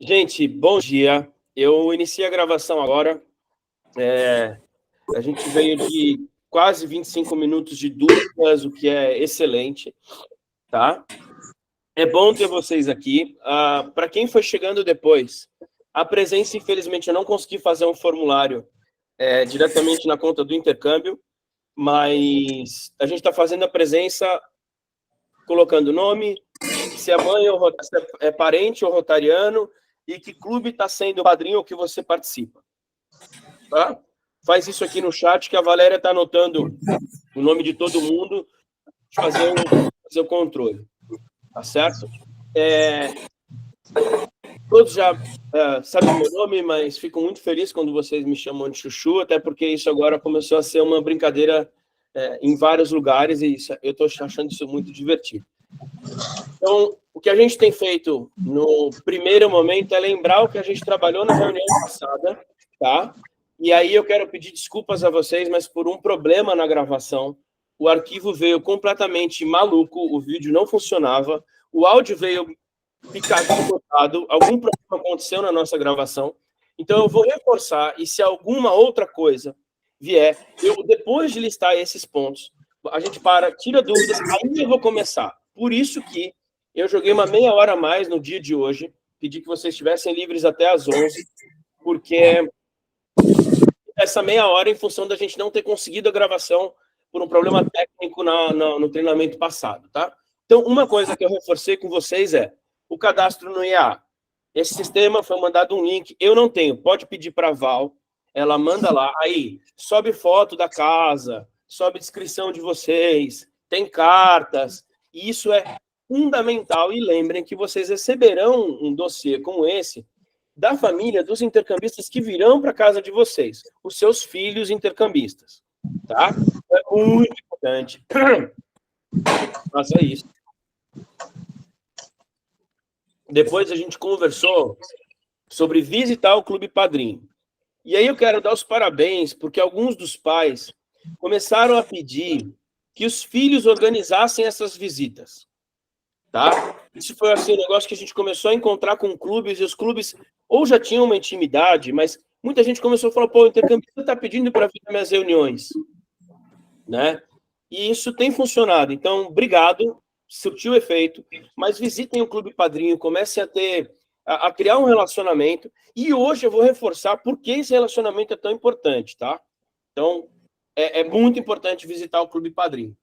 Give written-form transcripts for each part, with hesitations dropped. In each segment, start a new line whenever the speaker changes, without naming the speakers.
Gente, bom dia. Eu iniciei a gravação agora. A gente veio de quase 25 minutos de dúvidas, o que é excelente, tá? É bom ter vocês aqui. Para quem foi chegando depois, a presença, infelizmente, eu não consegui fazer um formulário diretamente na conta do intercâmbio, mas a gente está fazendo a presença colocando nome, se é mãe ou se é parente ou rotariano, e que clube está sendo o padrinho ou que você participa. Tá? Faz isso aqui no chat, que a Valéria está anotando o nome de todo mundo, de fazer o controle. Tá certo? Todos já sabem meu nome, mas fico muito feliz quando vocês me chamam de Chuchu, até porque isso agora começou a ser uma brincadeira em vários lugares, e eu estou achando isso muito divertido. Então, o que a gente tem feito no primeiro momento é lembrar o que a gente trabalhou na reunião passada, tá? E aí eu quero pedir desculpas a vocês, mas por um problema na gravação, o arquivo veio completamente maluco, o vídeo não funcionava, o áudio veio picotado, algum problema aconteceu na nossa gravação. Então eu vou reforçar, e se alguma outra coisa vier, depois de listar esses pontos, a gente tira dúvidas, aí eu vou começar. Por isso que eu joguei uma meia hora a mais no dia de hoje, pedi que vocês estivessem livres até às 11, porque essa meia hora em função da gente não ter conseguido a gravação por um problema técnico no treinamento passado, tá? Então, uma coisa que eu reforcei com vocês é o cadastro no IA. Esse sistema foi mandado um link, eu não tenho, pode pedir para a Val, ela manda lá, aí sobe foto da casa, sobe descrição de vocês, tem cartas, e isso é fundamental, e lembrem que vocês receberão um dossiê como esse da família dos intercambistas que virão para a casa de vocês, os seus filhos intercambistas, tá? É muito importante. Faça isso. Depois a gente conversou sobre visitar o Clube Padrinho. E aí eu quero dar os parabéns, porque alguns dos pais começaram a pedir que os filhos organizassem essas visitas, tá? Isso foi assim, um negócio que a gente começou a encontrar com clubes, e os clubes ou já tinham uma intimidade, mas muita gente começou a falar, pô, o intercambista está pedindo para vir nas minhas reuniões, né? E isso tem funcionado. Então, obrigado, surtiu efeito, mas visitem o Clube Padrinho, comecem a criar um relacionamento, e hoje eu vou reforçar por que esse relacionamento é tão importante, tá? Então, é muito importante visitar o Clube Padrinho.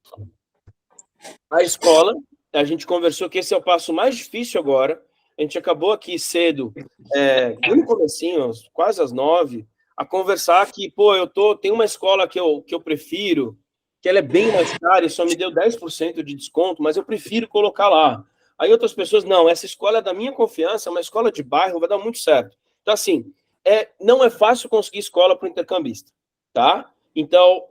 A escola, a gente conversou que esse é o passo mais difícil agora, a gente acabou aqui cedo, no comecinho, quase às 9, a conversar que, pô, tem uma escola que eu prefiro, que ela é bem mais cara e só me deu 10% de desconto, mas eu prefiro colocar lá. Aí outras pessoas, não, essa escola é da minha confiança, é uma escola de bairro, vai dar muito certo. Então, assim, não é fácil conseguir escola para o intercambista, tá? Então,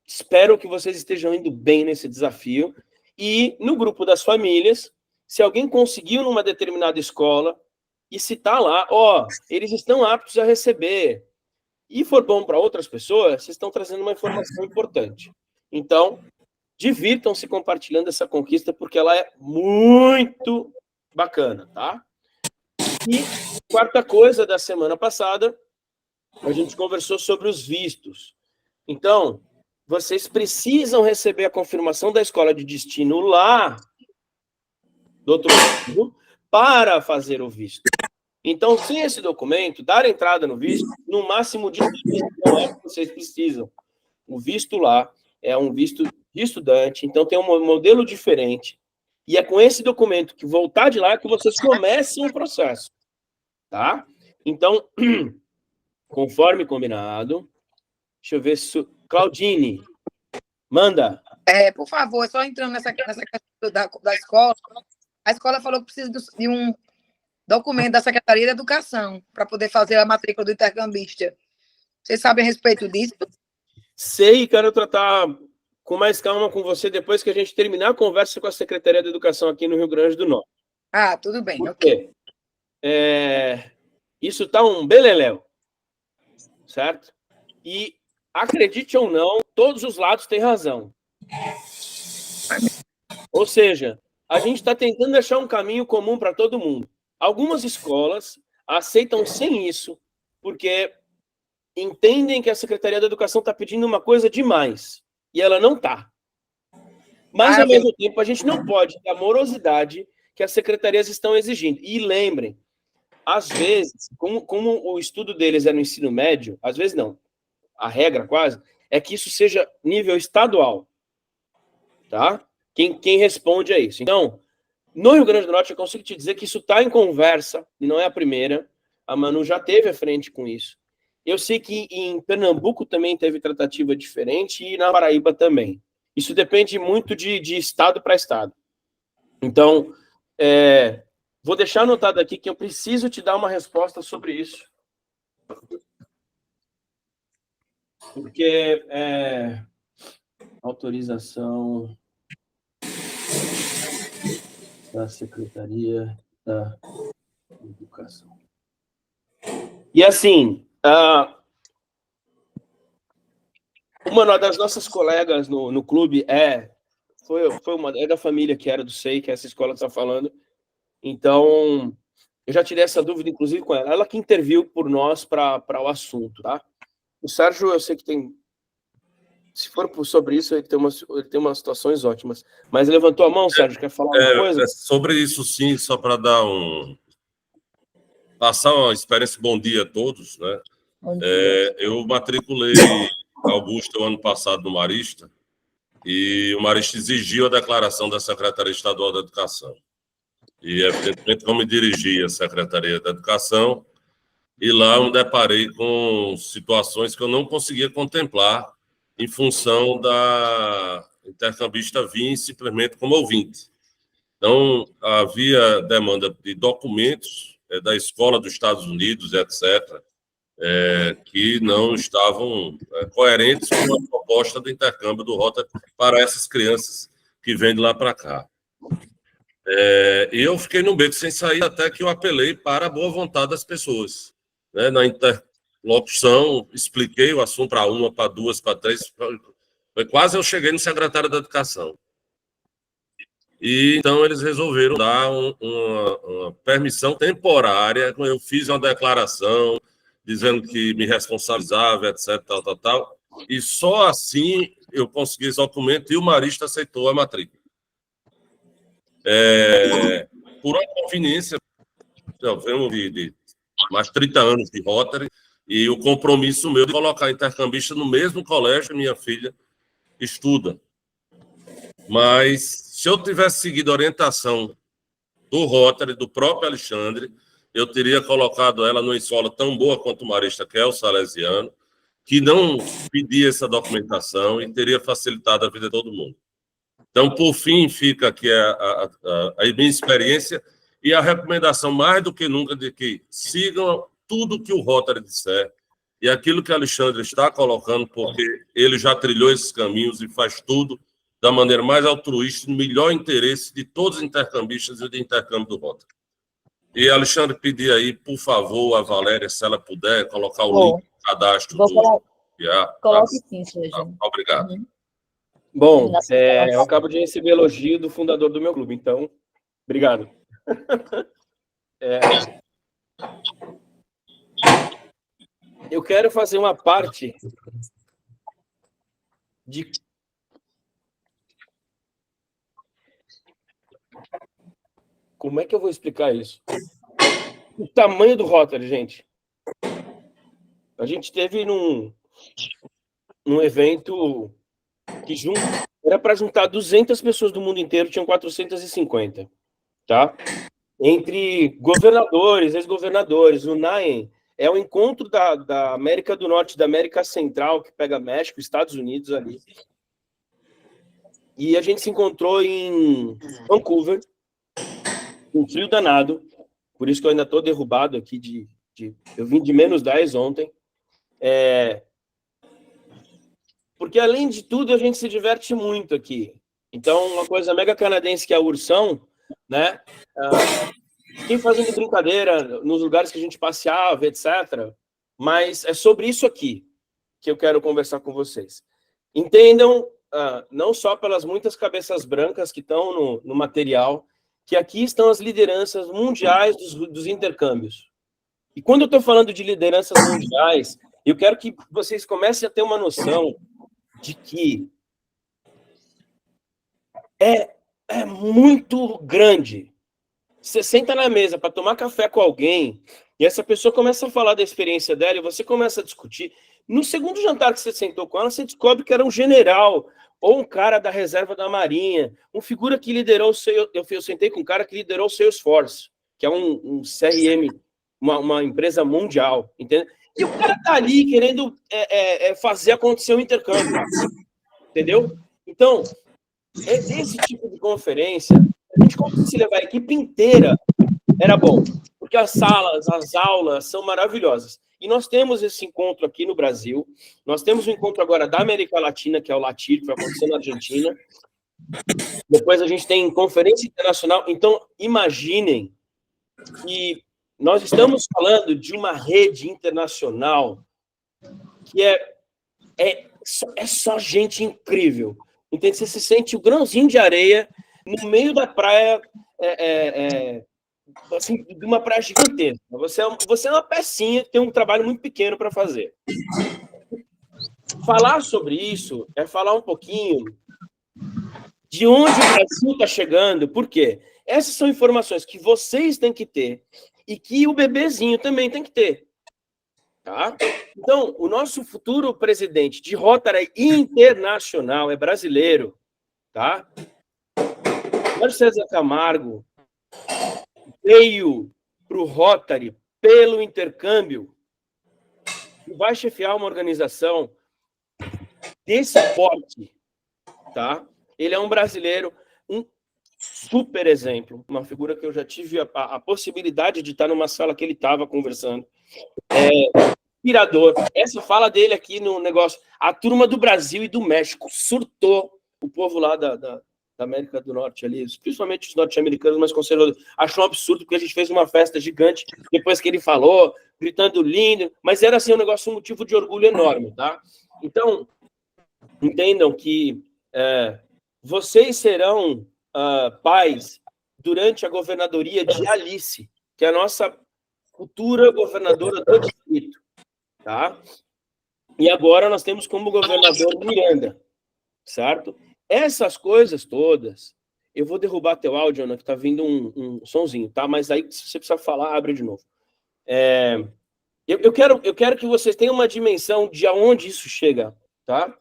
espero que vocês estejam indo bem nesse desafio. E no grupo das famílias, se alguém conseguiu numa determinada escola e se está lá, eles estão aptos a receber, e for bom para outras pessoas, vocês estão trazendo uma informação importante. Então, divirtam-se compartilhando essa conquista, porque ela é muito bacana, tá? E quarta coisa da semana passada, a gente conversou sobre os vistos. Então, vocês precisam receber a confirmação da escola de destino lá do outro lado para fazer o visto. Então, sem esse documento, dar entrada no visto, no máximo de não é o que vocês precisam. O visto lá é um visto de estudante, então tem um modelo diferente. E é com esse documento que voltar de lá que vocês começam o processo, tá? Então, conforme combinado, deixa eu ver se... Claudine, manda.
Por favor, só entrando nessa questão da escola, a escola falou que precisa de um documento da Secretaria da Educação para poder fazer a matrícula do intercambista. Vocês sabem a respeito disso?
Sei, quero tratar com mais calma com você depois que a gente terminar a conversa com a Secretaria da Educação aqui no Rio Grande do Norte.
Ah, tudo bem.
Por quê? Isso está um beleléu, certo? E, acredite ou não, todos os lados têm razão. Ou seja, a gente está tentando achar um caminho comum para todo mundo. Algumas escolas aceitam sem isso, porque entendem que a Secretaria da Educação está pedindo uma coisa demais, e ela não está. Mas, ao mesmo tempo, a gente não pode ter a morosidade que as secretarias estão exigindo. E lembrem, às vezes, como o estudo deles é no ensino médio, às vezes não, a regra quase, é que isso seja nível estadual. Tá? Quem responde é isso. Então, no Rio Grande do Norte, eu consigo te dizer que isso está em conversa, e não é a primeira. A Manu já teve à frente com isso. Eu sei que em Pernambuco também teve tratativa diferente e na Paraíba também. Isso depende muito de estado para estado. Então, vou deixar anotado aqui que eu preciso te dar uma resposta sobre isso. Porque autorização da Secretaria da Educação. E assim, uma das nossas colegas no clube é da família que era do SEI, que essa escola está falando. Então, eu já tirei essa dúvida, inclusive, com ela. Ela que interviu por nós para o assunto, tá? O Sérgio, eu sei que tem... Se for sobre isso, ele tem umas situações ótimas. Mas levantou a mão, Sérgio, quer falar alguma coisa?
Sobre isso, sim, só para dar passar uma experiência. Bom dia a todos, né? Eu matriculei Augusto ano passado no Marista, e o Marista exigiu a declaração da Secretaria Estadual da Educação. E, evidentemente, eu me dirigi à Secretaria da Educação, e lá eu me deparei com situações que eu não conseguia contemplar em função da intercambista vir simplesmente como ouvinte. Então, havia demanda de documentos da escola dos Estados Unidos, etc., que não estavam coerentes com a proposta do intercâmbio do Rota para essas crianças que vêm de lá para cá. E eu fiquei no beco sem sair até que eu apelei para a boa vontade das pessoas. Né? Na interlocução, expliquei o assunto para uma, para duas, para três. Foi quase eu cheguei no secretário da Educação. E então eles resolveram dar uma permissão temporária. Eu fiz uma declaração dizendo que me responsabilizava, etc., tal. E só assim eu consegui esse documento e o Marista aceitou a matrícula. Por uma conveniência, eu venho de mais de 30 anos de Rotary, e o compromisso meu de colocar intercambista no mesmo colégio que minha filha estuda. Mas se eu tivesse seguido a orientação do Rotary, do próprio Alexandre, eu teria colocado ela numa escola tão boa quanto o Marista, que é o Salesiano, que não pedia essa documentação e teria facilitado a vida de todo mundo. Então, por fim, fica aqui a minha experiência e a recomendação, mais do que nunca, de que sigam tudo que o Rotary disser e aquilo que o Alexandre está colocando, porque ele já trilhou esses caminhos e faz tudo da maneira mais altruísta, no melhor interesse de todos os intercambistas e do intercâmbio do Rotary. E, Alexandre, pedir aí, por favor, a Valéria, se ela puder, colocar o link do cadastro.
Coloque sim, Sérgio.
Obrigado.
Uhum.
Bom, eu acabo de receber elogio do fundador do meu clube, então, obrigado. Eu quero fazer uma parte de... Como é que eu vou explicar isso? O tamanho do Rotary, gente. A gente teve num evento que era para juntar 200 pessoas do mundo inteiro, tinham 450, tá? Entre governadores, ex-governadores. O NAEM é o encontro da América do Norte, da América Central, que pega México, Estados Unidos ali. E a gente se encontrou em Vancouver, um frio danado, por isso que eu ainda estou derrubado aqui, eu vim de -10 ontem. Porque, além de tudo, a gente se diverte muito aqui. Então, uma coisa mega canadense que é a Ursão, né? Fiquei fazendo brincadeira nos lugares que a gente passeava, etc. Mas é sobre isso aqui que eu quero conversar com vocês. Entendam, não só pelas muitas cabeças brancas que estão no material, que aqui estão as lideranças mundiais dos intercâmbios. E quando eu estou falando de lideranças mundiais, eu quero que vocês comecem a ter uma noção de que é muito grande. Você senta na mesa para tomar café com alguém e essa pessoa começa a falar da experiência dela e você começa a discutir. No segundo jantar que você sentou com ela, você descobre que era um general ou um cara da reserva da Marinha, uma figura que liderou o seu... Eu sentei com um cara que liderou o Salesforce, que é um CRM, uma empresa mundial, entendeu? E o cara tá ali querendo fazer acontecer o intercâmbio, entendeu? Então, esse tipo de conferência, a gente conseguisse levar a equipe inteira, era bom, porque as salas, as aulas são maravilhosas. E nós temos esse encontro aqui no Brasil, nós temos um encontro agora da América Latina, que é o Latir, que vai acontecer na Argentina. Depois a gente tem conferência internacional. Então, imaginem que nós estamos falando de uma rede internacional que é só gente incrível. Entende? Você se sente o grãozinho de areia no meio da praia, assim, de uma praia gigantesca. Você é uma pecinha que tem um trabalho muito pequeno para fazer. Falar sobre isso é falar um pouquinho de onde o Brasil está chegando. Por quê? Essas são informações que vocês têm que ter e que o bebezinho também tem que ter. Tá? Então, o nosso futuro presidente de Rotary Internacional é brasileiro. Tá? Jorge César Camargo veio para o Rotary pelo intercâmbio e vai chefiar uma organização desse porte. Tá? Ele é um brasileiro, um super exemplo, uma figura que eu já tive a possibilidade de estar numa sala que ele estava conversando. Inspirador. Essa fala dele aqui no negócio, a turma do Brasil e do México surtou, o povo lá da América do Norte ali, principalmente os norte-americanos mais conservadores, achou um absurdo porque a gente fez uma festa gigante depois que ele falou, gritando lindo, mas era assim um negócio, um motivo de orgulho enorme, tá? Então, entendam que vocês serão pais durante a governadoria de Alice, que é a nossa futura governadora do distrito, tá? E agora nós temos como governador Miranda, certo? Essas coisas todas, eu vou derrubar teu áudio, Ana, que tá vindo um sonzinho, tá? Mas aí, se você precisar falar, abre de novo. Eu quero que vocês tenham uma dimensão de aonde isso chega, tá?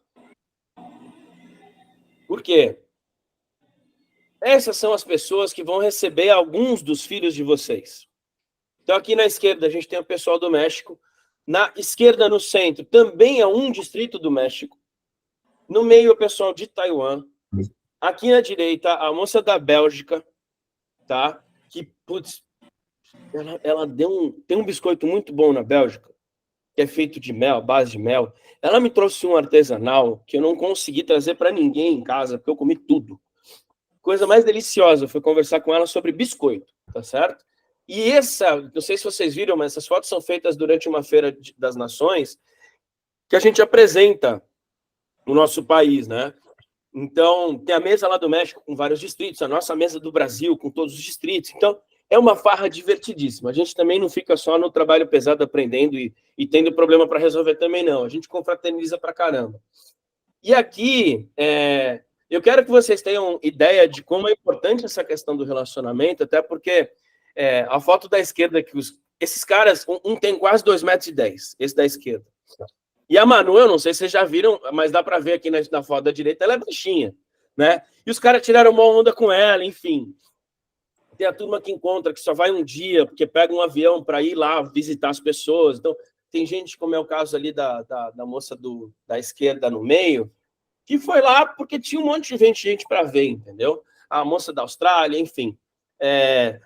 Por quê? Essas são as pessoas que vão receber alguns dos filhos de vocês. Então, aqui na esquerda, a gente tem o pessoal do México. Na esquerda, no centro, também é um distrito do México. No meio, o pessoal de Taiwan. Aqui na direita, a moça da Bélgica, tá? Que, putz, ela tem um biscoito muito bom na Bélgica, que é feito de mel, base de mel. Ela me trouxe um artesanal que eu não consegui trazer para ninguém em casa, porque eu comi tudo. Coisa mais deliciosa foi conversar com ela sobre biscoito, tá certo? E não sei se vocês viram, mas essas fotos são feitas durante uma feira das nações que a gente apresenta no nosso país, né? Então, tem a mesa lá do México com vários distritos, a nossa mesa do Brasil com todos os distritos. Então, é uma farra divertidíssima. A gente também não fica só no trabalho pesado aprendendo e tendo problema para resolver também, não. A gente confraterniza pra caramba. E aqui, eu quero que vocês tenham ideia de como é importante essa questão do relacionamento, até porque a foto da esquerda, que esses caras, um tem quase 2,10 metros, esse da esquerda. E a Manu, eu não sei se vocês já viram, mas dá para ver aqui na foto da direita, ela é baixinha, né? E os caras tiraram uma onda com ela, enfim. Tem a turma que encontra, que só vai um dia, porque pega um avião para ir lá visitar as pessoas. Então, tem gente, como é o caso ali da moça da esquerda no meio, que foi lá porque tinha um monte de gente para ver, entendeu? A moça da Austrália, enfim.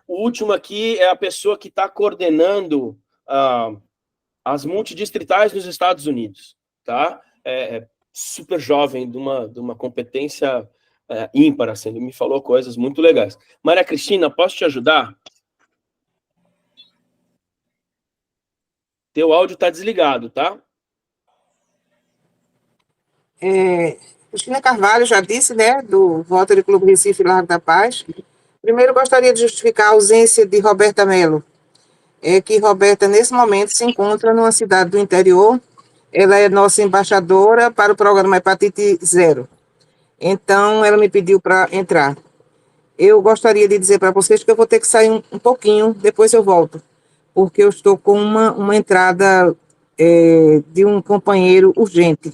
O último aqui é a pessoa que está coordenando as multidistritais dos Estados Unidos, tá? Super jovem, de uma competência ímpar, assim, ele me falou coisas muito legais. Maria Cristina, posso te ajudar? Teu áudio está desligado, tá?
Cristina Carvalho já disse, né, do Rotary Clube Recife Largo da Paz. Primeiro, gostaria de justificar a ausência de Roberta Mello. é que Roberta, nesse momento, se encontra numa cidade do interior. Ela é nossa embaixadora para o programa Hepatite Zero. Então, ela me pediu para entrar. Eu gostaria de dizer para vocês que eu vou ter que sair um pouquinho, depois eu volto, porque eu estou com uma entrada de um companheiro urgente,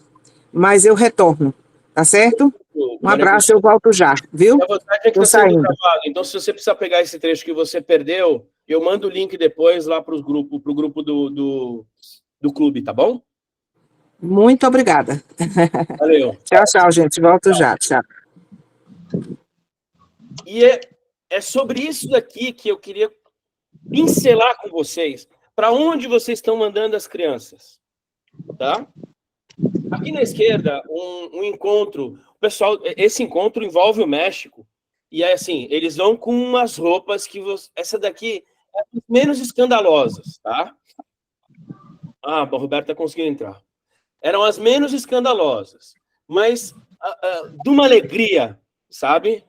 mas eu retorno, tá certo? Um abraço, eu volto já, viu?
A vontade é que está sendo gravado. Então, se você precisar pegar esse trecho que você perdeu, eu mando o link depois lá para o grupo do clube, tá bom?
Muito obrigada.
Valeu.
Tchau, tchau, gente. Volto já. Tchau.
E é sobre isso daqui que eu queria pincelar com vocês. Para onde vocês estão mandando as crianças? Tá? Aqui na esquerda, um encontro. Pessoal, esse encontro envolve o México. E é assim, eles vão com umas roupas que... Essa daqui é as menos escandalosas, tá? Ah, a Roberta conseguiu entrar. Eram as menos escandalosas, mas de uma alegria, sabe?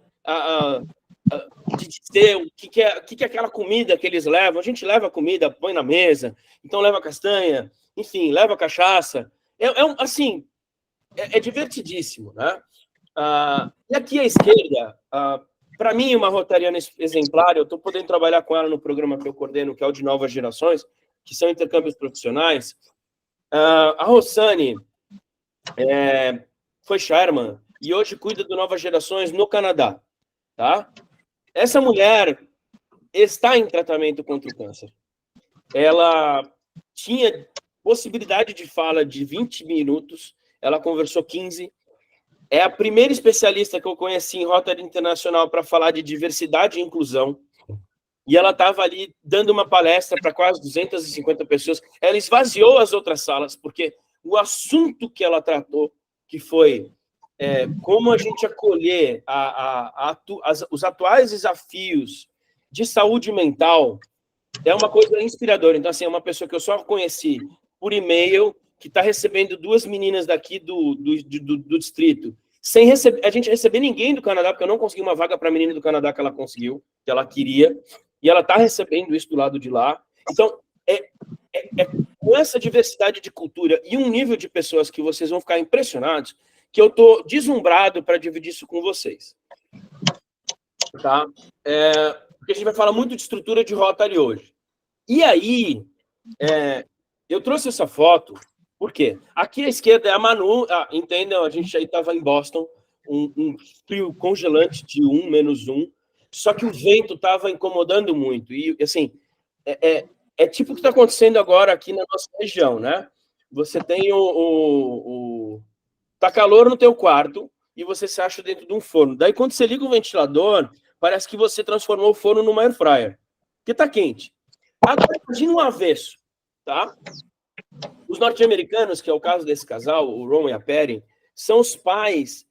De dizer o que é aquela comida que eles levam. A gente leva comida, põe na mesa, então leva castanha, enfim, leva cachaça. Assim, é divertidíssimo, né? E aqui à esquerda, para mim, uma rotariana exemplar, eu estou podendo trabalhar com ela no programa que eu coordeno, que é o de Novas Gerações, que são intercâmbios profissionais. A Rossane foi Sherman e hoje cuida do Novas Gerações no Canadá, tá? Essa mulher está em tratamento contra o câncer. Ela tinha possibilidade de fala de 20 minutos, ela conversou 15. É a primeira especialista que eu conheci em Rotary Internacional para falar de diversidade e inclusão. E ela estava ali dando uma palestra para quase 250 pessoas. Ela esvaziou as outras salas, porque o assunto que ela tratou, que foi como a gente acolher os atuais desafios de saúde mental, é uma coisa inspiradora. Então, assim, é uma pessoa que eu só conheci por e-mail, que está recebendo 2 meninas daqui do distrito, sem a gente receber ninguém do Canadá, porque eu não consegui uma vaga para a menina do Canadá que ela conseguiu, que ela queria, e ela está recebendo isso do lado de lá. Então, com essa diversidade de cultura e um nível de pessoas que vocês vão ficar impressionados, que eu estou deslumbrado para dividir isso com vocês. Tá? Porque a gente vai falar muito de estrutura de Rotary hoje. E aí, eu trouxe essa foto, por quê? Aqui à esquerda é a Manu, entendam, a gente aí estava em Boston, um frio congelante de -1, só que o vento estava incomodando muito. E, assim, tipo o que está acontecendo agora aqui na nossa região, né? Você tem tá calor no teu quarto e você se acha dentro de um forno. Daí, quando você liga o ventilador, parece que você transformou o forno numa air fryer, porque tá quente. Agora, imagina um avesso, tá? Os norte-americanos, que é o caso desse casal, o Ron e a Perry, são os pais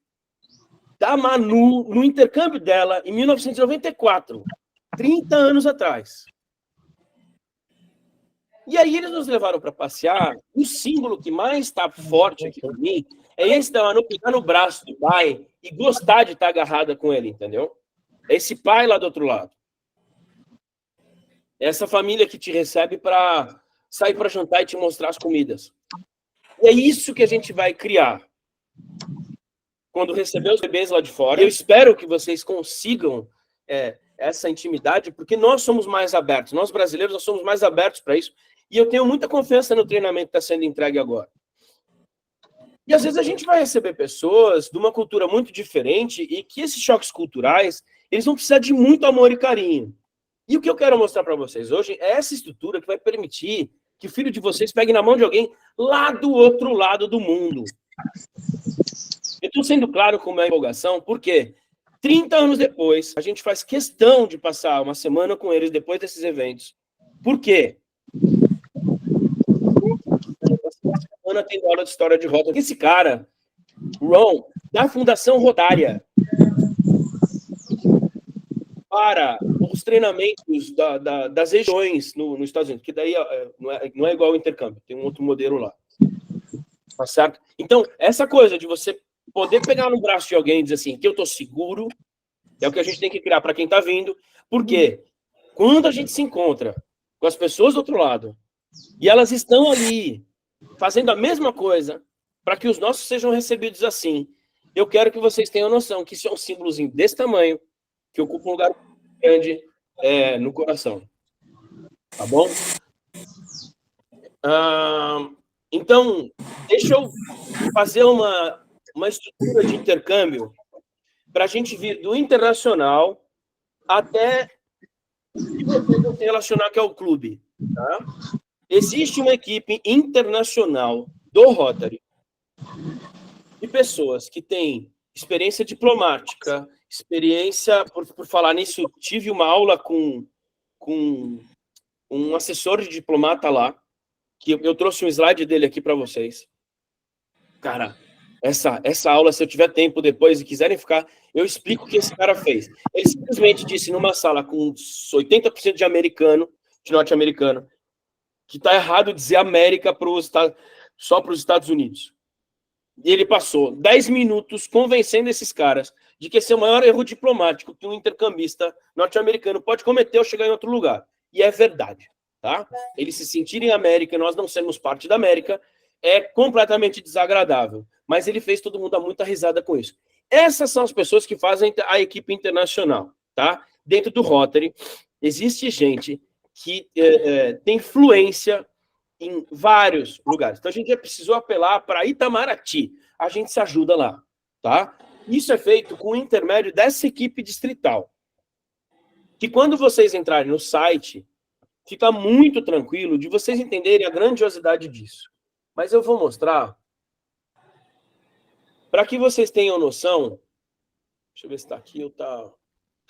da Manu no intercâmbio dela em 1994, 30 anos atrás. E aí eles nos levaram para passear. O símbolo que mais está forte aqui para mim é esse da Manu pegar no braço do pai e gostar de estar agarrada com ele, entendeu? É esse pai lá do outro lado. Essa família que te recebe para sair para jantar e te mostrar as comidas. E é isso que a gente vai criar quando receber os bebês lá de fora. Eu espero que vocês consigam essa intimidade, porque nós somos mais abertos. Nós, brasileiros, nós somos mais abertos para isso. E eu tenho muita confiança no treinamento que está sendo entregue agora. E, às vezes, a gente vai receber pessoas de uma cultura muito diferente e que esses choques culturais, eles vão precisar de muito amor e carinho. E o que eu quero mostrar para vocês hoje é essa estrutura que vai permitir que o filho de vocês pegue na mão de alguém lá do outro lado do mundo. Eu estou sendo claro com a minha empolgação, porque 30 anos depois, a gente faz questão de passar uma semana com eles depois desses eventos. Por quê? Ana tem aula de história de Rotary. Esse cara, Ron, da Fundação Rotária, para os treinamentos das regiões nos Estados Unidos, que daí não é igual ao intercâmbio, tem um outro modelo lá. Tá certo? Então, essa coisa de você poder pegar no braço de alguém e dizer assim, que eu estou seguro, é o que a gente tem que criar para quem está vindo, porque quando a gente se encontra com as pessoas do outro lado. E elas estão ali, fazendo a mesma coisa, para que os nossos sejam recebidos assim. Eu quero que vocês tenham noção que isso é um símbolozinho desse tamanho, que ocupa um lugar grande no coração. Tá bom? Então, deixa eu fazer uma estrutura de intercâmbio para a gente vir do internacional até que vocês vão se relacionar que é o clube. Tá? Existe uma equipe internacional do Rotary de pessoas que têm experiência diplomática, experiência, por falar nisso, tive uma aula com um assessor de diplomata lá, que eu trouxe um slide dele aqui para vocês. Cara, essa aula, se eu tiver tempo depois e quiserem ficar, eu explico o que esse cara fez. Ele simplesmente disse numa sala com 80% de americano, de norte-americano, que está errado dizer América só para os Estados Unidos. E ele passou 10 minutos convencendo esses caras de que esse é o maior erro diplomático que um intercambista norte-americano pode cometer ao chegar em outro lugar. E é verdade, tá? Eles se sentirem América e nós não sermos parte da América é completamente desagradável. Mas ele fez todo mundo dar muita risada com isso. Essas são as pessoas que fazem a equipe internacional, tá? Dentro do Rotary, existe gente que tem influência em vários lugares. Então, a gente já precisou apelar para Itamaraty. A gente se ajuda lá, tá? Isso é feito com o intermédio dessa equipe distrital. Que quando vocês entrarem no site, fica muito tranquilo de vocês entenderem a grandiosidade disso. Mas eu vou mostrar para que vocês tenham noção. Deixa eu ver se está aqui ou está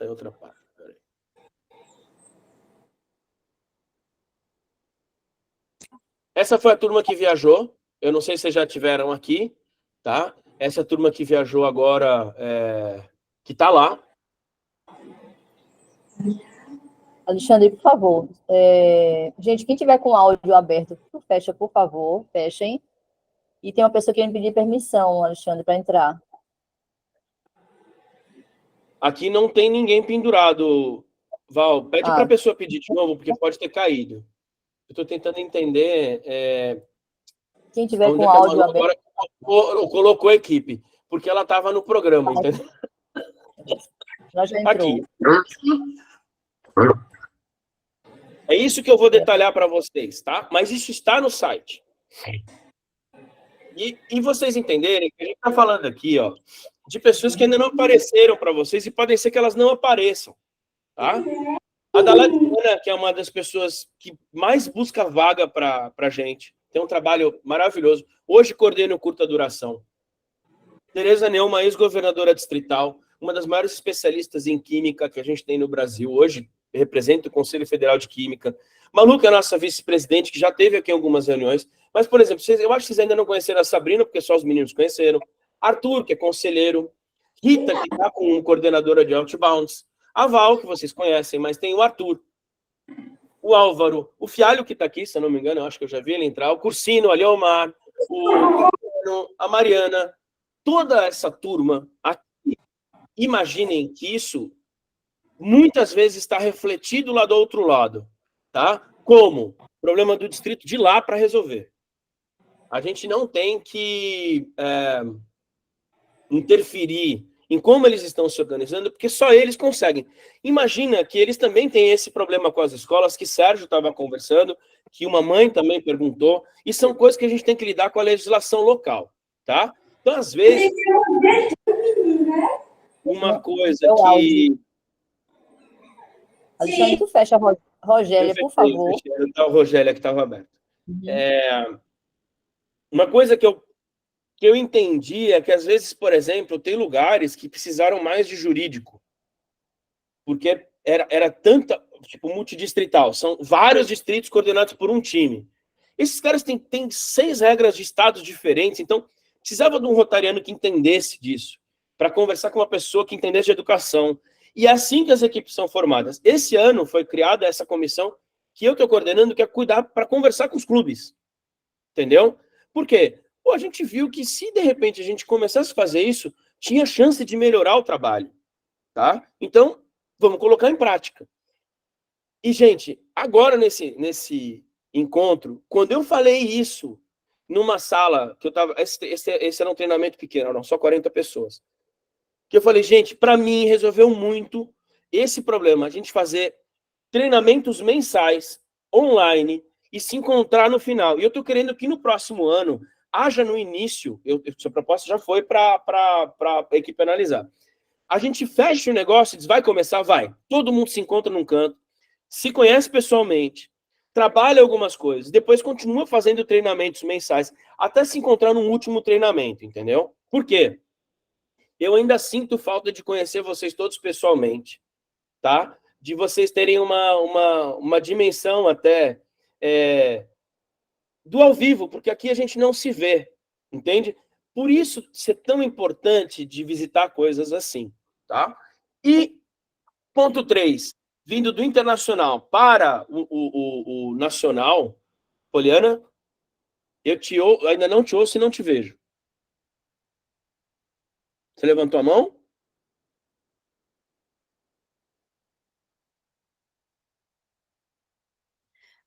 em outra parte. Peraí. Essa foi a turma que viajou. Eu não sei se vocês já tiveram aqui, tá? Essa turma que viajou agora, que está lá.
Alexandre, por favor. Gente, quem tiver com o áudio aberto, fecha, por favor. Fechem. E tem uma pessoa que quer me pedir permissão, Alexandre, para entrar.
Aqui não tem ninguém pendurado, Val. Pede para a pessoa pedir de novo, porque pode ter caído. Eu estou tentando entender...
Quem tiver com o áudio aberto...
Agora colocou a equipe, porque ela estava no programa, entendeu?
Ela já entrou.
Aqui. É isso que eu vou detalhar para vocês, tá? Mas isso está no site. E vocês entenderem que a gente está falando aqui, ó, de pessoas que ainda não apareceram para vocês e podem ser que elas não apareçam, tá? A Daladiana, que é uma das pessoas que mais busca vaga para a gente, tem um trabalho maravilhoso. Hoje coordena o curta duração. Tereza Neuma, ex-governadora distrital, uma das maiores especialistas em química que a gente tem no Brasil hoje, representa o Conselho Federal de Química. Malu, que é a nossa vice-presidente, que já teve aqui algumas reuniões. Mas, por exemplo, eu acho que vocês ainda não conheceram a Sabrina, porque só os meninos conheceram. Arthur, que é conselheiro. Rita, que está com coordenadora de Outbounds. A Val, que vocês conhecem, mas tem o Arthur. O Álvaro. O Fialho, que está aqui, se eu não me engano, eu acho que eu já vi ele entrar. O Cursino, a Leomar. A Mariana. Toda essa turma aqui. Imaginem que isso muitas vezes está refletido lá do outro lado, tá? Como? Problema do distrito de lá para resolver. A gente não tem que interferir em como eles estão se organizando, porque só eles conseguem. Imagina que eles também têm esse problema com as escolas, que Sérgio estava conversando, que uma mãe também perguntou, e são coisas que a gente tem que lidar com a legislação local, tá? Então, às vezes, uma coisa que...
Alexandre, tu fecha, Rogélia, por favor.
O Rogélia que estava aberto. Uma coisa que eu entendi é que, às vezes, por exemplo, tem lugares que precisaram mais de jurídico, porque era tanta, tipo, multidistrital, são vários distritos coordenados por um time. Esses caras têm 6 regras de estados diferentes, então precisava de um rotariano que entendesse disso, para conversar com uma pessoa que entendesse de educação. E é assim que as equipes são formadas. Esse ano foi criada essa comissão que eu estou coordenando, que é cuidar para conversar com os clubes. Entendeu? Por quê? Pô, a gente viu que se, de repente, a gente começasse a fazer isso, tinha chance de melhorar o trabalho. Tá? Então, vamos colocar em prática. E, gente, agora nesse encontro, quando eu falei isso numa sala, que eu tava. Esse era um treinamento pequeno, eram só 40 pessoas. Que eu falei, gente, para mim resolveu muito esse problema, a gente fazer treinamentos mensais, online, e se encontrar no final. E eu estou querendo que no próximo ano, haja no início, sua proposta já foi para a equipe analisar. A gente fecha o negócio e diz, vai começar? Vai. Todo mundo se encontra num canto, se conhece pessoalmente, trabalha algumas coisas, depois continua fazendo treinamentos mensais, até se encontrar num último treinamento, entendeu? Por quê? Eu ainda sinto falta de conhecer vocês todos pessoalmente, tá? De vocês terem uma dimensão até do ao vivo, porque aqui a gente não se vê, entende? Por isso ser tão importante de visitar coisas assim, tá? E ponto 3, vindo do internacional para o nacional, Poliana, ainda não te ouço e não te vejo. Você levantou a mão?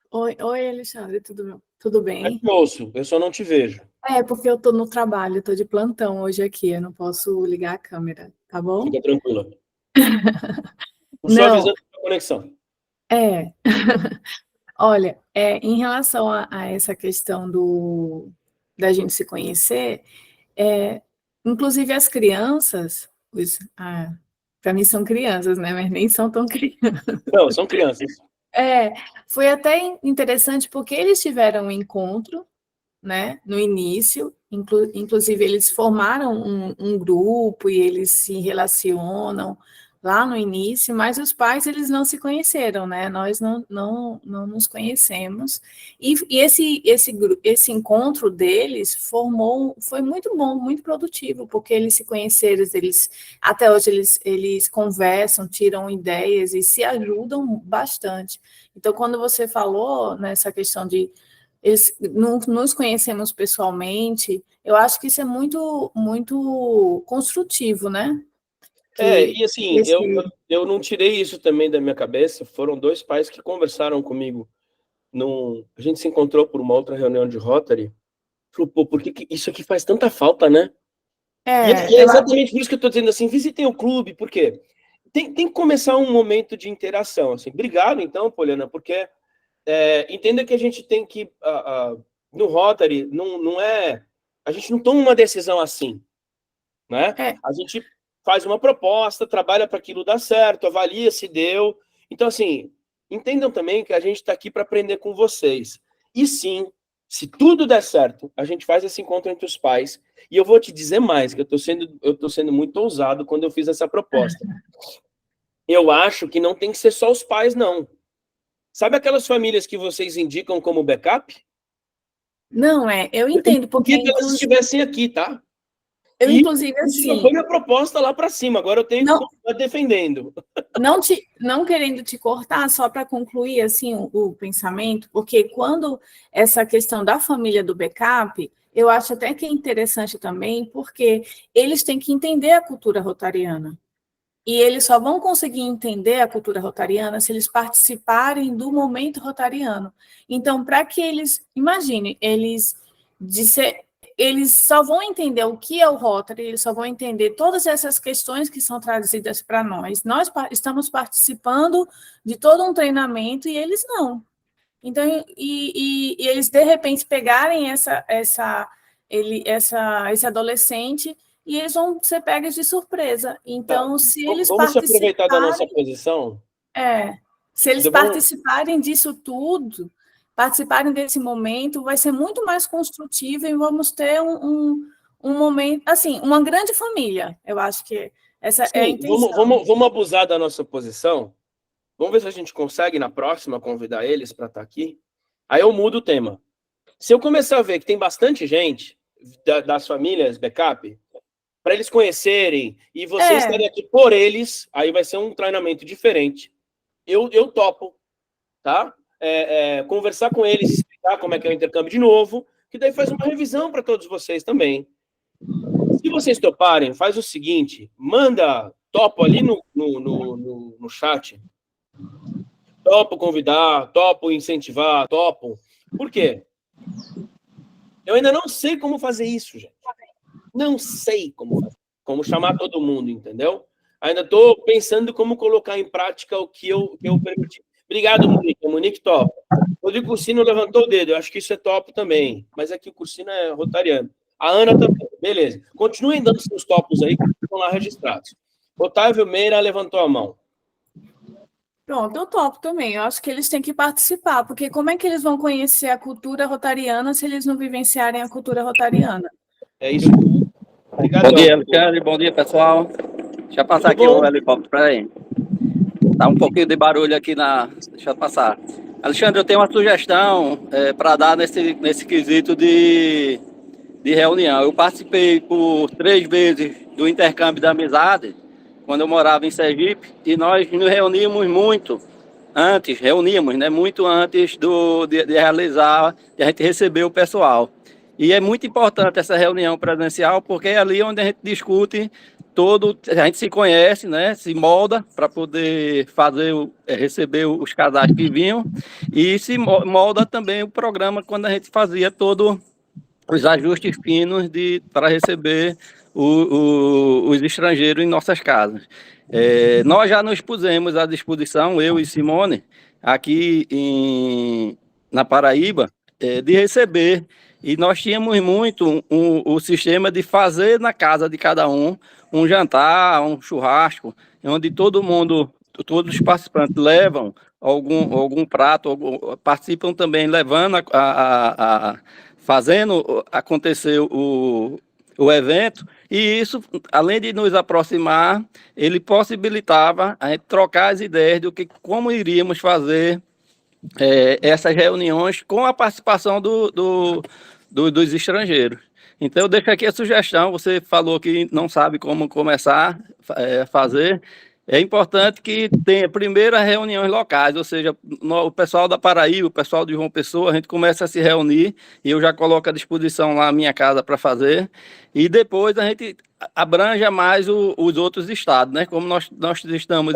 Oi, Alexandre, tudo
Eu
bem?
te ouço, eu só não te vejo.
É, porque eu tô no trabalho, eu tô de plantão hoje aqui, eu não posso ligar a câmera, tá bom?
Fica tranquila. Tô só
Não,
avisando a conexão.
é. Olha, em relação a essa questão da gente se conhecer, inclusive as crianças, para mim são crianças, né? Mas nem são tão crianças.
Não, são crianças.
Foi até interessante porque eles tiveram um encontro, né, no início, inclusive eles formaram um grupo e eles se relacionam lá no início, mas os pais eles não se conheceram, né? Nós não nos conhecemos. E esse encontro deles foi muito bom, muito produtivo, porque eles se conheceram, até hoje eles conversam, tiram ideias e se ajudam bastante. Então, quando você falou nessa questão de nos conhecemos pessoalmente, eu acho que isso é muito, muito construtivo, né?
E assim, eu não tirei isso também da minha cabeça. Foram 2 pais que conversaram comigo. A gente se encontrou por uma outra reunião de Rotary. Falou, pô, por que isso aqui faz tanta falta, né? E é exatamente por isso que eu estou dizendo assim, visitem o clube, por quê? Tem que começar um momento de interação. Assim. Obrigado, então, Poliana, porque entenda que a gente tem que... no Rotary, não é... A gente não toma uma decisão assim, né? A gente faz uma proposta, trabalha para aquilo dar certo, avalia se deu. Então, assim, entendam também que a gente está aqui para aprender com vocês. E sim, se tudo der certo, a gente faz esse encontro entre os pais. E eu vou te dizer mais, que eu tô sendo muito ousado quando eu fiz essa proposta. Eu acho que não tem que ser só os pais, não. Sabe aquelas famílias que vocês indicam como backup?
Não, eu entendo, porque...
Que elas estivessem aqui, tá?
Inclusive, assim...
Não foi minha proposta lá para cima, agora eu tenho que continuar defendendo.
Não querendo te cortar, só para concluir, assim, o pensamento, porque quando essa questão da família do backup, eu acho até que é interessante também, porque eles têm que entender a cultura rotariana. E eles só vão conseguir entender a cultura rotariana se eles participarem do momento rotariano. Então, para que eles... Imagine, eles só vão entender o que é o Rotary, eles só vão entender todas essas questões que são trazidas para nós. Nós estamos participando de todo um treinamento e eles não. Então, e eles, de repente, pegarem esse adolescente e eles vão ser pegos de surpresa. Então, se eles
Vamos se aproveitar da nossa posição?
Se eles participarem disso tudo, participarem desse momento, vai ser muito mais construtivo e vamos ter um momento, assim, uma grande família. Eu acho que essa é a intenção.
Vamos abusar da nossa posição? Vamos ver se a gente consegue, na próxima, convidar eles para estar aqui? Aí eu mudo o tema. Se eu começar a ver que tem bastante gente das famílias backup, para eles conhecerem, e vocês estarem aqui por eles, aí vai ser um treinamento diferente. Eu topo, tá? Conversar com eles, explicar como é que é o intercâmbio de novo, que daí faz uma revisão para todos vocês também. Se vocês toparem, faz o seguinte, manda topo ali no chat. topo convidar, topo incentivar, topo. Por quê? Eu ainda não sei como fazer isso, gente. Não sei como fazer. Como chamar todo mundo, entendeu? Ainda estou pensando como colocar em prática o que eu permiti. Obrigado, Monique. A Monique top. O Rodrigo Cursino levantou o dedo. Eu acho que isso é top também. Mas aqui o Cursino é rotariano. A Ana também. Beleza. Continuem dando seus topos aí, que estão lá registrados. Otávio Meira levantou a mão.
Pronto, eu topo também. Eu acho que eles têm que participar, porque como é que eles vão conhecer a cultura rotariana se eles não vivenciarem a cultura rotariana?
É isso. Obrigado.
Bom dia, Alexandre. Bom dia, pessoal. Deixa eu passar aqui o helicóptero, peraí. Tá um pouquinho de barulho aqui na... Deixa eu passar. Alexandre, eu tenho uma sugestão para dar nesse quesito de reunião. Eu participei por 3 vezes do intercâmbio da amizade, quando eu morava em Sergipe, e nós nos reuníamos muito antes, né, muito antes de realizar, de a gente receber o pessoal. E é muito importante essa reunião presencial, porque é ali onde a gente discute a gente se conhece, né, se molda para poder receber os casais que vinham, e se molda também o programa quando a gente fazia todos os ajustes finos para receber os estrangeiros em nossas casas. Nós já nos pusemos à disposição, eu e Simone, aqui na Paraíba, de receber. E nós tínhamos muito o sistema de fazer na casa de cada um jantar, um churrasco, onde todos os participantes levam algum prato, participam também levando fazendo acontecer o evento, e isso, além de nos aproximar, ele possibilitava a gente trocar as ideias como iríamos fazer essas reuniões com a participação dos estrangeiros. Então, eu deixo aqui a sugestão. Você falou que não sabe como começar a fazer. É importante que tenha primeiro as reuniões locais, ou seja, o pessoal da Paraíba, o pessoal de João Pessoa, a gente começa a se reunir, e eu já coloco à disposição lá a minha casa para fazer, e depois a gente abranja mais os outros estados, né? Como nós estamos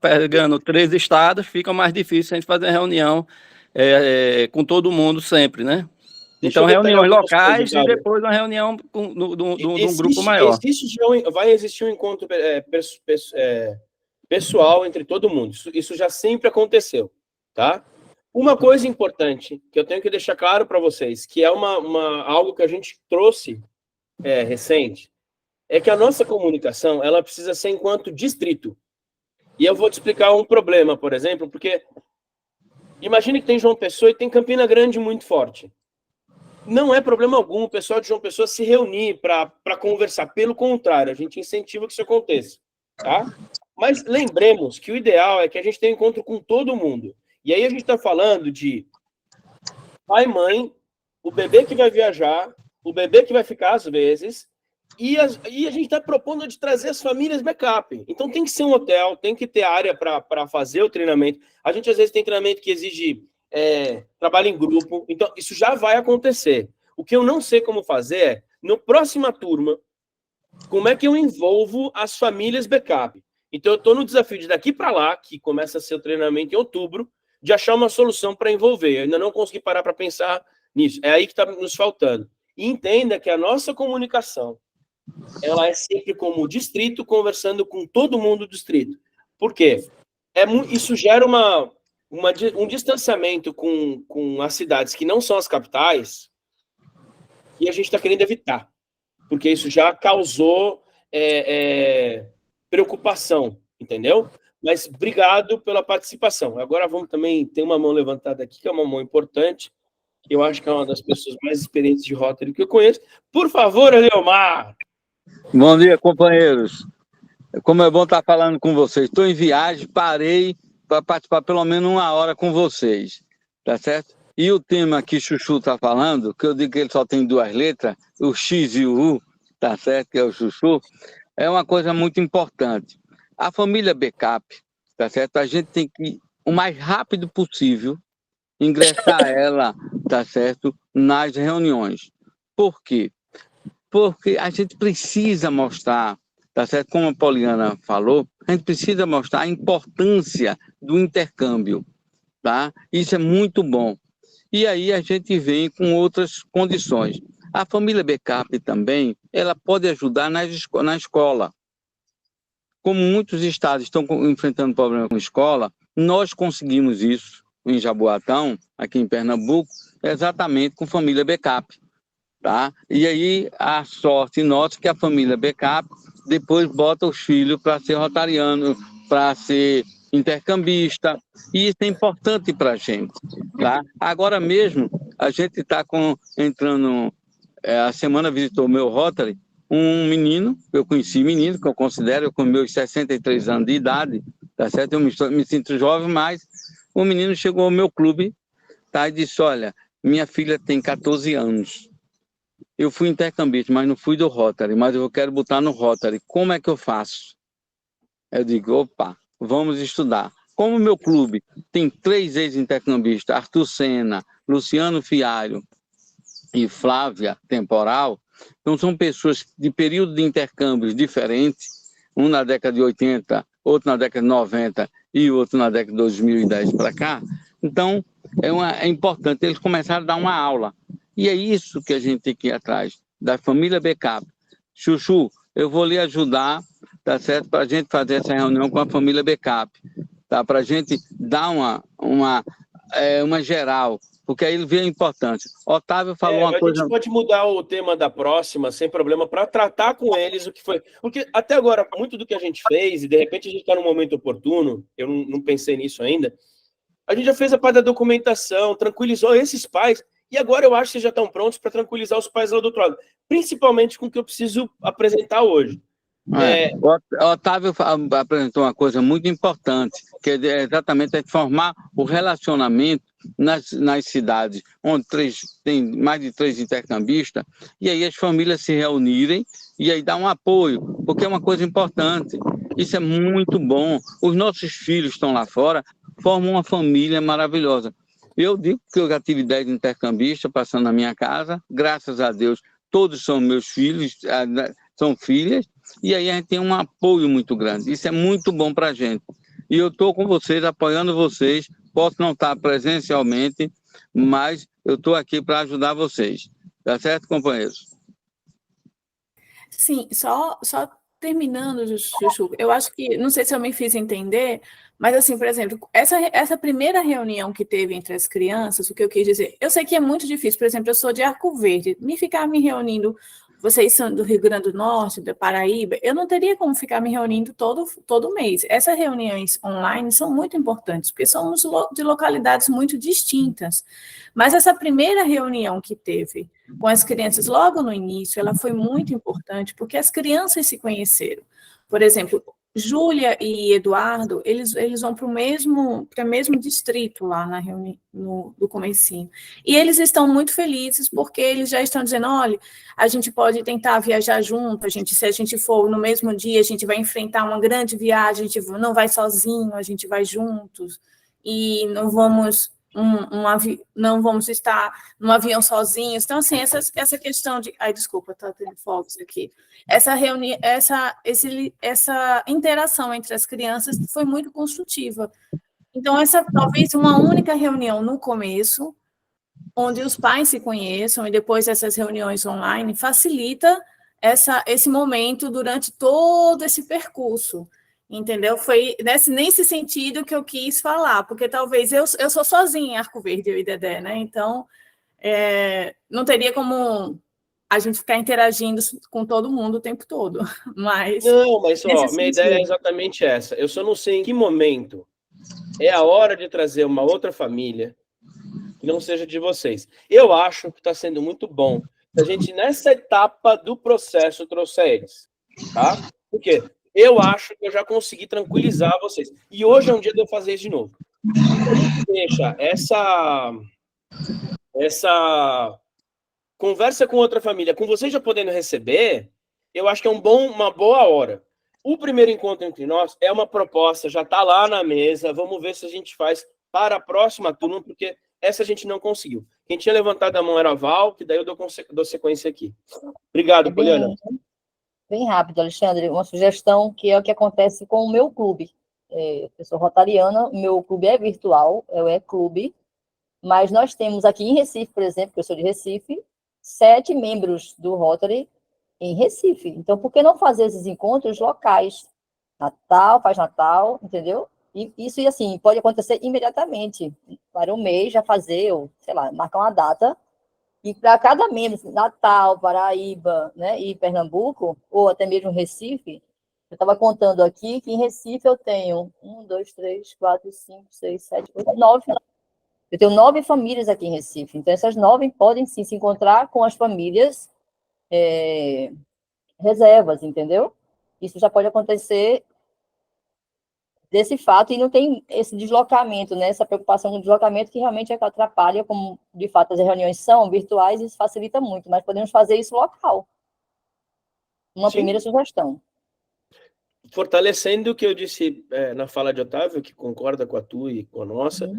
pegando 3 estados, fica mais difícil a gente fazer reunião com todo mundo sempre, né? Então, reuniões locais e depois uma reunião de um grupo maior.
Vai existir um encontro pessoal entre todo mundo. Isso já sempre aconteceu, tá? Uma coisa importante que eu tenho que deixar claro para vocês, que é algo que a gente trouxe recente, é que a nossa comunicação ela precisa ser enquanto distrito. E eu vou te explicar um problema, por exemplo, porque imagine que tem João Pessoa e tem Campina Grande muito forte. Não é problema algum o pessoal de João Pessoa se reunir para conversar. Pelo contrário, a gente incentiva que isso aconteça, tá? Mas lembremos que o ideal é que a gente tenha encontro com todo mundo. E aí a gente está falando de pai, mãe, o bebê que vai viajar, o bebê que vai ficar às vezes, e a gente está propondo de trazer as famílias backup. Então tem que ser um hotel, tem que ter área para fazer o treinamento. A gente às vezes tem treinamento que exige trabalho em grupo, então isso já vai acontecer. O que eu não sei como fazer é, na próxima turma, como é que eu envolvo as famílias backup? Então eu estou no desafio de daqui para lá, que começa a ser o treinamento em outubro, de achar uma solução para envolver. Eu ainda não consegui parar para pensar nisso. É aí que está nos faltando. E entenda que a nossa comunicação, ela é sempre como distrito, conversando com todo mundo do distrito. Por quê? Isso gera um distanciamento com as cidades que não são as capitais, e a gente está querendo evitar, porque isso já causou preocupação, entendeu? Mas obrigado pela participação. Agora vamos também, tem uma mão levantada aqui, que é uma mão importante, que eu acho que é uma das pessoas mais experientes de Rotary que eu conheço. Por favor, Leomar!
Bom dia, companheiros. Como é bom estar falando com vocês. Estou em viagem, parei para participar pelo menos 1 hora com vocês, tá certo? E o tema que Chuchu está falando, que eu digo que ele só tem 2 letras, o X e o U, tá certo? Que é o Chuchu, é uma coisa muito importante. A família backup, tá certo? A gente tem que, o mais rápido possível, ingressar ela, tá certo? Nas reuniões. Por quê? Porque a gente precisa mostrar, tá certo? Como a Poliana falou, a gente precisa mostrar a importância do intercâmbio. tá? Isso é muito bom. E aí a gente vem com outras condições. A família backup também, ela pode ajudar na escola. Como muitos estados estão enfrentando problema com escola, nós conseguimos isso em Jaboatão, aqui em Pernambuco, exatamente com família backup, tá? E aí a sorte nossa é que a família backup depois bota os filhos para ser rotariano, para ser intercambista, e isso é importante para a gente, tá? Agora mesmo, a gente está entrando, a semana visitou o meu Rotary, um menino, eu conheci menino, que eu considero, com meus 63 anos de idade, tá certo? Eu me sinto jovem, mas o menino chegou ao meu clube, tá? E disse, olha, minha filha tem 14 anos, eu fui intercambista, mas não fui do Rotary, mas eu quero botar no Rotary, como é que eu faço? Eu digo, opa, vamos estudar. Como o meu clube tem 3 ex-intercambistas, Arthur Senna, Luciano Fialho e Flávia Temporal, então são pessoas de período de intercâmbios diferentes, um na década de 80, outro na década de 90 e outro na década de 2010 para cá. Então, é importante, eles começaram a dar uma aula. E é isso que a gente tem que ir atrás, da família backup. Chuchu, eu vou lhe ajudar, tá certo? Para a gente fazer essa reunião com a família backup, tá? Para a gente dar uma geral, porque aí ele vê a importância. Otávio falou uma coisa...
A gente pode mudar o tema da próxima, sem problema, para tratar com eles o que foi... Porque até agora, muito do que a gente fez, e de repente a gente está num momento oportuno, eu não pensei nisso ainda, a gente já fez a parte da documentação, tranquilizou esses pais, e agora eu acho que vocês já estão prontos para tranquilizar os pais lá do outro lado, principalmente com o que eu preciso apresentar hoje.
O Otávio apresentou uma coisa muito importante, que é exatamente formar o relacionamento nas cidades, onde tem mais de 3 intercambistas, e aí as famílias se reunirem e aí dar um apoio, porque é uma coisa importante. Isso é muito bom. Os nossos filhos estão lá fora, formam uma família maravilhosa. Eu digo que eu já tive 10 intercambistas passando na minha casa, graças a Deus, todos são meus filhos, são filhas, e aí a gente tem um apoio muito grande. Isso é muito bom para a gente. E eu estou com vocês, apoiando vocês, posso não estar presencialmente, mas eu estou aqui para ajudar vocês. Tá certo, companheiros?
Sim, só terminando, Chuchu, eu acho que, não sei se eu me fiz entender, mas assim, por exemplo, essa primeira reunião que teve entre as crianças, o que eu quis dizer, eu sei que é muito difícil, por exemplo, eu sou de Arco Verde, ficar me reunindo, vocês são do Rio Grande do Norte, da Paraíba, eu não teria como ficar me reunindo todo mês. Essas reuniões online são muito importantes, porque somos de localidades muito distintas. Mas essa primeira reunião que teve com as crianças logo no início, ela foi muito importante, porque as crianças se conheceram. Por exemplo, Júlia e Eduardo, eles vão para o mesmo distrito lá na reunião, do comecinho. E eles estão muito felizes, porque eles já estão dizendo, olha, a gente pode tentar viajar junto, se a gente for no mesmo dia, a gente vai enfrentar uma grande viagem, a gente não vai sozinho, a gente vai juntos, e não vamos estar num avião sozinhos. Então, assim, essa questão de... Ai, desculpa, está tendo fogos aqui. Essa interação entre as crianças foi muito construtiva. Então, essa talvez uma única reunião no começo, onde os pais se conheçam, e depois essas reuniões online, facilita esse momento durante todo esse percurso. Entendeu? Foi nesse sentido que eu quis falar, porque talvez eu sou sozinha em Arco Verde, eu e Dedé, né? Então, não teria como a gente ficar interagindo com todo mundo o tempo todo. Mas
minha ideia é exatamente essa. Eu só não sei em que momento é a hora de trazer uma outra família que não seja de vocês. Eu acho que está sendo muito bom se a gente, nessa etapa do processo, trouxer eles. Tá? Por quê? Eu acho que eu já consegui tranquilizar vocês. E hoje é um dia de eu fazer isso de novo. Deixa essa conversa com outra família, com vocês já podendo receber, eu acho que é uma boa hora. O primeiro encontro entre nós é uma proposta, já está lá na mesa, vamos ver se a gente faz para a próxima turma, porque essa a gente não conseguiu. Quem tinha levantado a mão era a Val, que daí eu dou sequência aqui. Obrigado, Poliana.
Bem rápido, Alexandre, uma sugestão que é o que acontece com o meu clube. eu sou rotariana, meu clube é virtual, é o E-Clube, mas nós temos aqui em Recife, por exemplo, que eu sou de Recife, 7 membros do Rotary em Recife. Então, por que não fazer esses encontros locais? Natal, faz Natal, entendeu? E isso, e assim, pode acontecer imediatamente. Para um mês já fazer, ou, sei lá, marcar uma data. E para cada membro, Natal, Paraíba, né, e Pernambuco, ou até mesmo Recife, eu estava contando aqui que em Recife eu tenho 1, 2, 3, 4, 5, 6, 7, 8, 9. Eu tenho 9 famílias aqui em Recife. Então, essas 9 podem sim se encontrar com as famílias reservas, entendeu? Isso já pode acontecer desse fato e não tem esse deslocamento, né? Essa preocupação com o deslocamento que realmente é que atrapalha, como de fato as reuniões são virtuais, isso facilita muito, mas podemos fazer isso local. Uma
Sim.
primeira sugestão.
Fortalecendo o que eu disse na fala de Otávio, que concorda com a tua e com a nossa,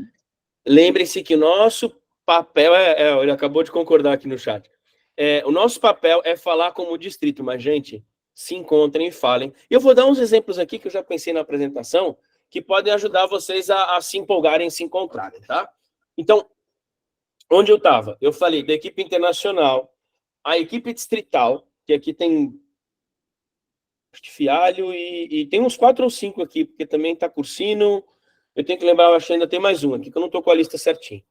lembrem-se que nosso papel ele acabou de concordar aqui no chat. O nosso papel é falar como distrito, mas, gente, se encontrem e falem. E eu vou dar uns exemplos aqui que eu já pensei na apresentação, que podem ajudar vocês a se empolgarem, se encontrarem, tá? Então, onde eu estava? Eu falei da equipe internacional, a equipe distrital, que aqui tem Fialho e tem uns 4 ou 5 aqui, porque também está Cursino. Eu tenho que lembrar, eu acho que ainda tem mais um aqui, que eu não estou com a lista certinho.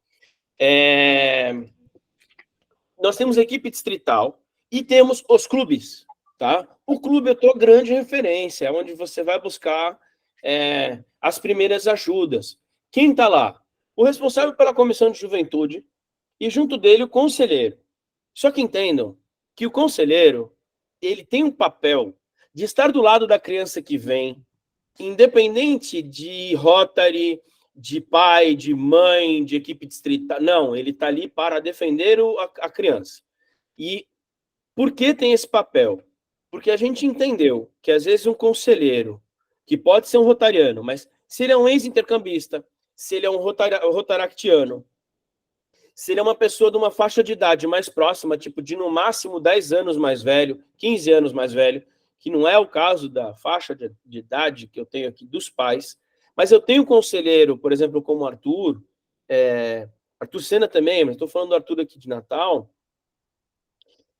Nós temos a equipe distrital e temos os clubes, tá? O clube é tua grande referência, onde você vai buscar as primeiras ajudas. Quem está lá? O responsável pela comissão de juventude e, junto dele, o conselheiro. Só que entendam que o conselheiro, ele tem um papel de estar do lado da criança que vem, independente de Rotary, de pai, de mãe, de equipe distrital. Não, ele está ali para defender a criança. E por que tem esse papel? Porque a gente entendeu que, às vezes, um conselheiro, que pode ser um rotariano, mas se ele é um ex-intercambista, se ele é um rotaractiano, se ele é uma pessoa de uma faixa de idade mais próxima, tipo de no máximo 10 anos mais velho, 15 anos mais velho, que não é o caso da faixa de idade que eu tenho aqui dos pais, mas eu tenho um conselheiro, por exemplo, como Arthur, Arthur Sena também, mas estou falando do Arthur aqui de Natal,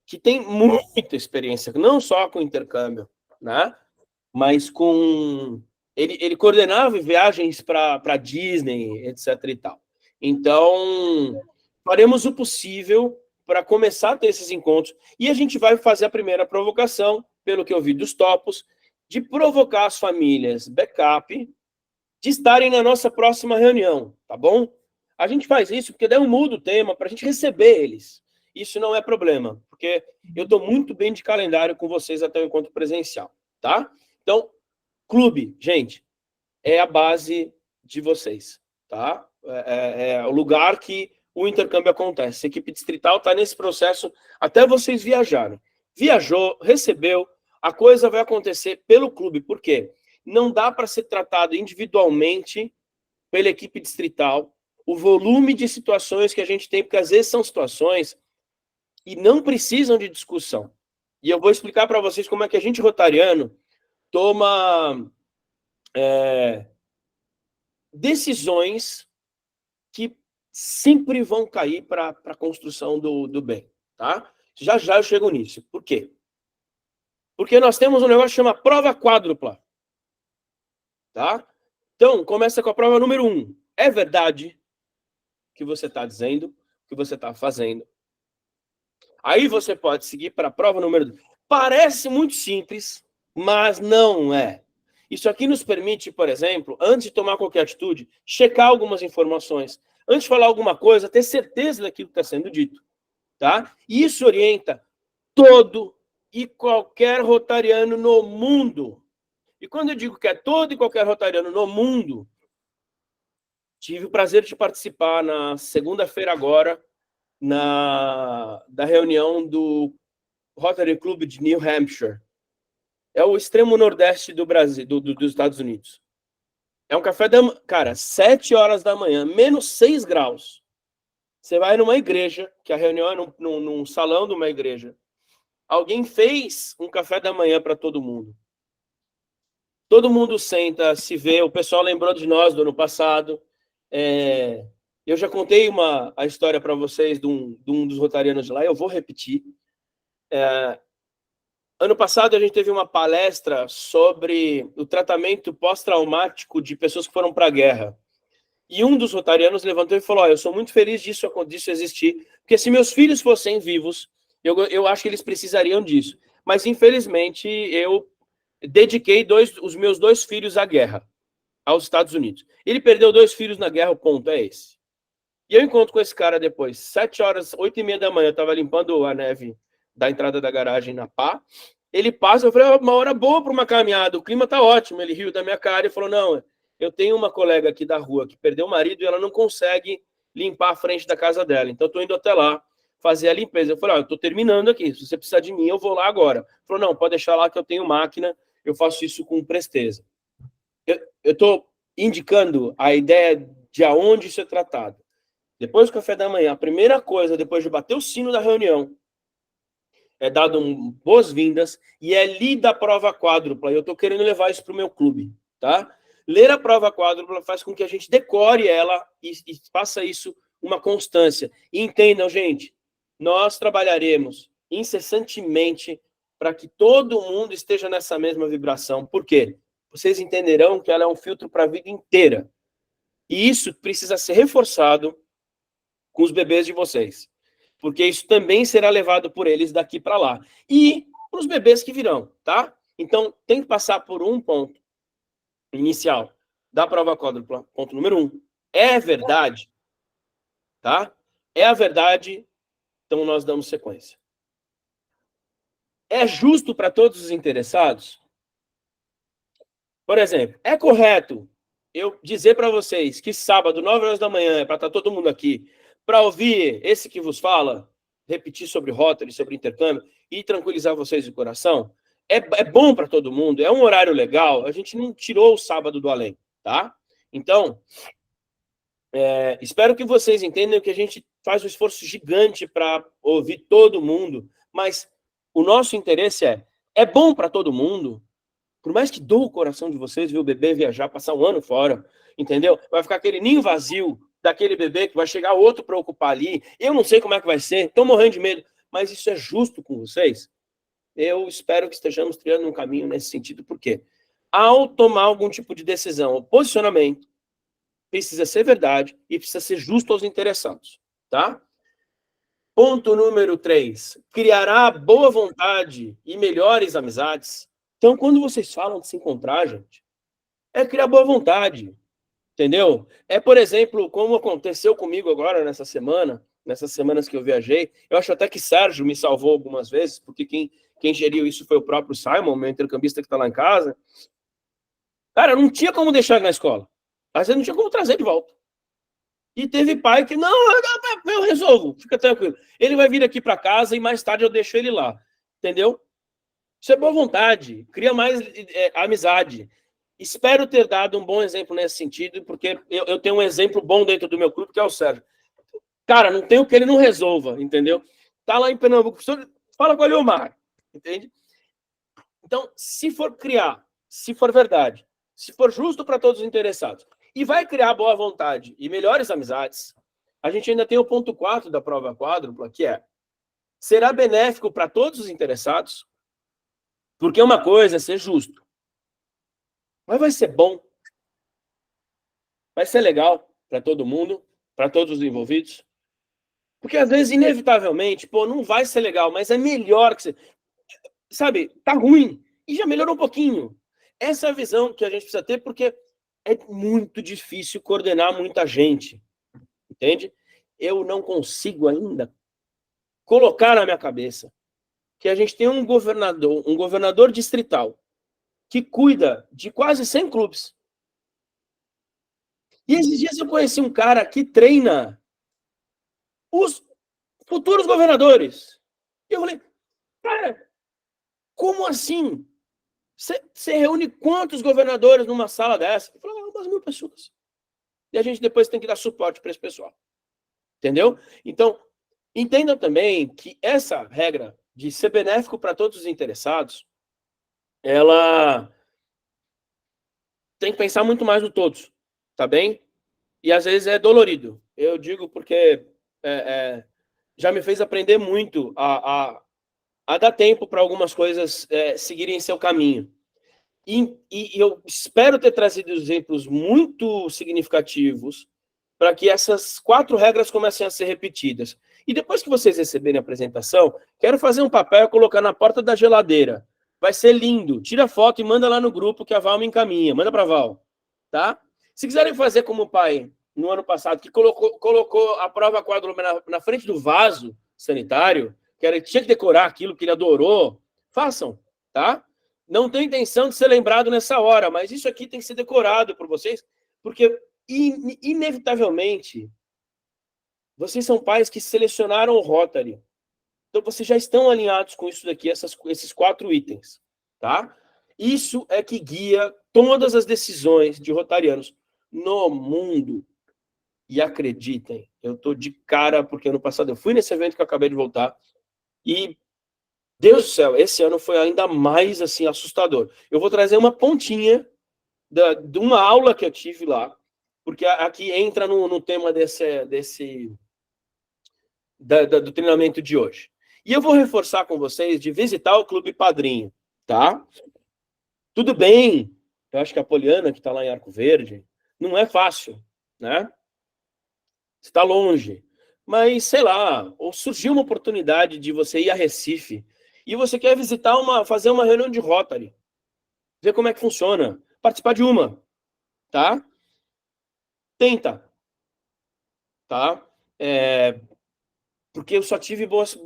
que tem muita experiência, não só com intercâmbio, né? Mas com... Ele coordenava viagens para Disney, etc. e tal. Então, faremos o possível para começar a ter esses encontros. E a gente vai fazer a primeira provocação, pelo que eu vi dos topos, de provocar as famílias backup de estarem na nossa próxima reunião, tá bom? A gente faz isso porque daí eu mudo o tema para a gente receber eles. Isso não é problema, porque eu estou muito bem de calendário com vocês até o encontro presencial, tá? Então, clube, gente, é a base de vocês, tá? É o lugar que o intercâmbio acontece. A equipe distrital está nesse processo até vocês viajarem. Viajou, recebeu, a coisa vai acontecer pelo clube. Por quê? Não dá para ser tratado individualmente pela equipe distrital o volume de situações que a gente tem, porque às vezes são situações e não precisam de discussão. E eu vou explicar para vocês como é que a gente, rotariano, toma decisões que sempre vão cair para a construção do bem, tá? Já já eu chego nisso. Por quê? Porque nós temos um negócio que chama prova quádrupla, tá? Então, começa com a prova número 1. É verdade que você está dizendo, que você está fazendo. Aí você pode seguir para a prova número 2. Parece muito simples, mas não é. Isso aqui nos permite, por exemplo, antes de tomar qualquer atitude, checar algumas informações. Antes de falar alguma coisa, ter certeza daquilo que está sendo dito. Tá? E isso orienta todo e qualquer rotariano no mundo. E quando eu digo que é todo e qualquer rotariano no mundo, tive o prazer de participar na segunda-feira agora, da reunião do Rotary Club de New Hampshire. É o extremo nordeste do Brasil, dos Estados Unidos. É um café da manhã, cara, 7 horas da manhã, menos 6 graus. Você vai numa igreja, que a reunião é num salão de uma igreja. Alguém fez um café da manhã para todo mundo. todo mundo senta, se vê, o pessoal lembrou de nós do ano passado. Eu já contei a história para vocês de um dos rotarianos de lá, eu vou repetir. Ano passado a gente teve uma palestra sobre o tratamento pós-traumático de pessoas que foram para a guerra. E um dos rotarianos levantou e falou: eu sou muito feliz disso existir, porque se meus filhos fossem vivos, eu acho que eles precisariam disso. Mas, infelizmente, eu dediquei os meus 2 filhos à guerra, aos Estados Unidos. Ele perdeu 2 filhos na guerra, o ponto é esse. E eu encontro com esse cara depois, 7 horas, 8h30 da manhã, eu estava limpando a neve da entrada da garagem na pá. Ele passa, eu falei: uma hora boa para uma caminhada, o clima tá ótimo. Ele riu da minha cara e falou: não, eu tenho uma colega aqui da rua que perdeu o marido e ela não consegue limpar a frente da casa dela, então eu tô indo até lá fazer a limpeza. Eu falei: eu tô terminando aqui, se você precisar de mim, eu vou lá agora. Ele falou: não, pode deixar lá que eu tenho máquina, eu faço isso com presteza. Eu tô indicando a ideia de aonde isso é tratado. Depois do café da manhã, a primeira coisa, depois de bater o sino da reunião, é dado boas-vindas e é lida a prova quádrupla. Eu estou querendo levar isso para o meu clube, tá? Ler a prova quádrupla faz com que a gente decore ela e faça isso uma constância. E entendam, gente, nós trabalharemos incessantemente para que todo mundo esteja nessa mesma vibração. Por quê? Vocês entenderão que ela é um filtro para a vida inteira. E isso precisa ser reforçado com os bebês de vocês, porque isso também será levado por eles daqui para lá. E para os bebês que virão, tá? Então, tem que passar por um ponto inicial da prova quádrupla. Ponto número 1. É verdade, tá? É a verdade, então nós damos sequência. É justo para todos os interessados? Por exemplo, é correto eu dizer para vocês que sábado, 9 horas da manhã, é para estar todo mundo aqui, para ouvir esse que vos fala, repetir sobre Rotary, sobre intercâmbio e tranquilizar vocês de coração? É bom para todo mundo, é um horário legal, a gente não tirou o sábado do além, tá? Então, espero que vocês entendam que a gente faz um esforço gigante para ouvir todo mundo, mas o nosso interesse é bom para todo mundo, por mais que doa o coração de vocês ver o bebê viajar, passar um ano fora, entendeu? Vai ficar aquele ninho vazio daquele bebê que vai chegar outro para ocupar ali. Eu não sei como é que vai ser, estou morrendo de medo, mas isso é justo com vocês? Eu espero que estejamos trilhando um caminho nesse sentido, porque ao tomar algum tipo de decisão ou posicionamento, precisa ser verdade e precisa ser justo aos interessados, tá? Ponto número 3. Criará boa vontade e melhores amizades. Então, quando vocês falam de se encontrar, gente, é criar boa vontade, entendeu? Por exemplo, como aconteceu comigo agora nessas semanas que eu viajei, eu acho até que Sérgio me salvou algumas vezes, porque quem geriu isso foi o próprio Simon, meu intercambista que está lá em casa. Cara, não tinha como deixar ele na escola. Às vezes não tinha como trazer de volta. E teve pai que, não, eu resolvo, fica tranquilo. Ele vai vir aqui para casa e mais tarde eu deixo ele lá, entendeu? Isso é boa vontade, cria mais amizade. Espero ter dado um bom exemplo nesse sentido, porque eu tenho um exemplo bom dentro do meu clube, que é o Sérgio. Cara, não tem o que ele não resolva, entendeu? Tá lá em Pernambuco, fala com o Eliomar, entende? Então, se for criar, se for verdade, se for justo para todos os interessados, e vai criar boa vontade e melhores amizades, a gente ainda tem o ponto 4 da prova quádrupla, que será benéfico para todos os interessados, porque uma coisa é ser justo, mas vai ser bom, vai ser legal para todo mundo, para todos os envolvidos, porque às vezes, inevitavelmente, não vai ser legal, mas é melhor que você... Sabe, tá ruim, e já melhorou um pouquinho. Essa é a visão que a gente precisa ter, porque é muito difícil coordenar muita gente, entende? Eu não consigo ainda colocar na minha cabeça que a gente tem um governador distrital, que cuida de quase 100 clubes. E esses dias eu conheci um cara que treina os futuros governadores. E eu falei, cara, como assim? Você reúne quantos governadores numa sala dessa? Eu falei, umas 1000 pessoas. E a gente depois tem que dar suporte para esse pessoal. Entendeu? Então, entendam também que essa regra de ser benéfico para todos os interessados, ela tem que pensar muito mais no todos, tá bem? E às vezes é dolorido. Eu digo porque já me fez aprender muito a dar tempo para algumas coisas seguirem seu caminho. E eu espero ter trazido exemplos muito significativos para que essas 4 regras comecem a ser repetidas. E depois que vocês receberem a apresentação, quero fazer um papel e colocar na porta da geladeira. Vai ser lindo. Tira foto e manda lá no grupo que a Val me encaminha. Manda para a Val. Tá? Se quiserem fazer como o pai, no ano passado, que colocou a prova quadrúpeda na frente do vaso sanitário, que ele tinha que decorar aquilo que ele adorou, façam, tá? Não tem intenção de ser lembrado nessa hora, mas isso aqui tem que ser decorado por vocês, porque inevitavelmente vocês são pais que selecionaram o Rotary. Então vocês já estão alinhados com isso daqui, esses 4 itens, tá? Isso é que guia todas as decisões de rotarianos no mundo. E acreditem, eu tô de cara, porque ano passado eu fui nesse evento que eu acabei de voltar, e Deus do céu, esse ano foi ainda mais assim assustador. Eu vou trazer uma pontinha de uma aula que eu tive lá, porque aqui entra no tema do treinamento de hoje. E eu vou reforçar com vocês de visitar o Clube Padrinho, tá? Tudo bem, eu acho que a Poliana, que está lá em Arco Verde, não é fácil, né? Está longe. Mas, sei lá, ou surgiu uma oportunidade de você ir a Recife e você quer visitar fazer uma reunião de Rotary, ver como é que funciona, participar de uma, tá? Tenta, tá? Porque eu só tive boas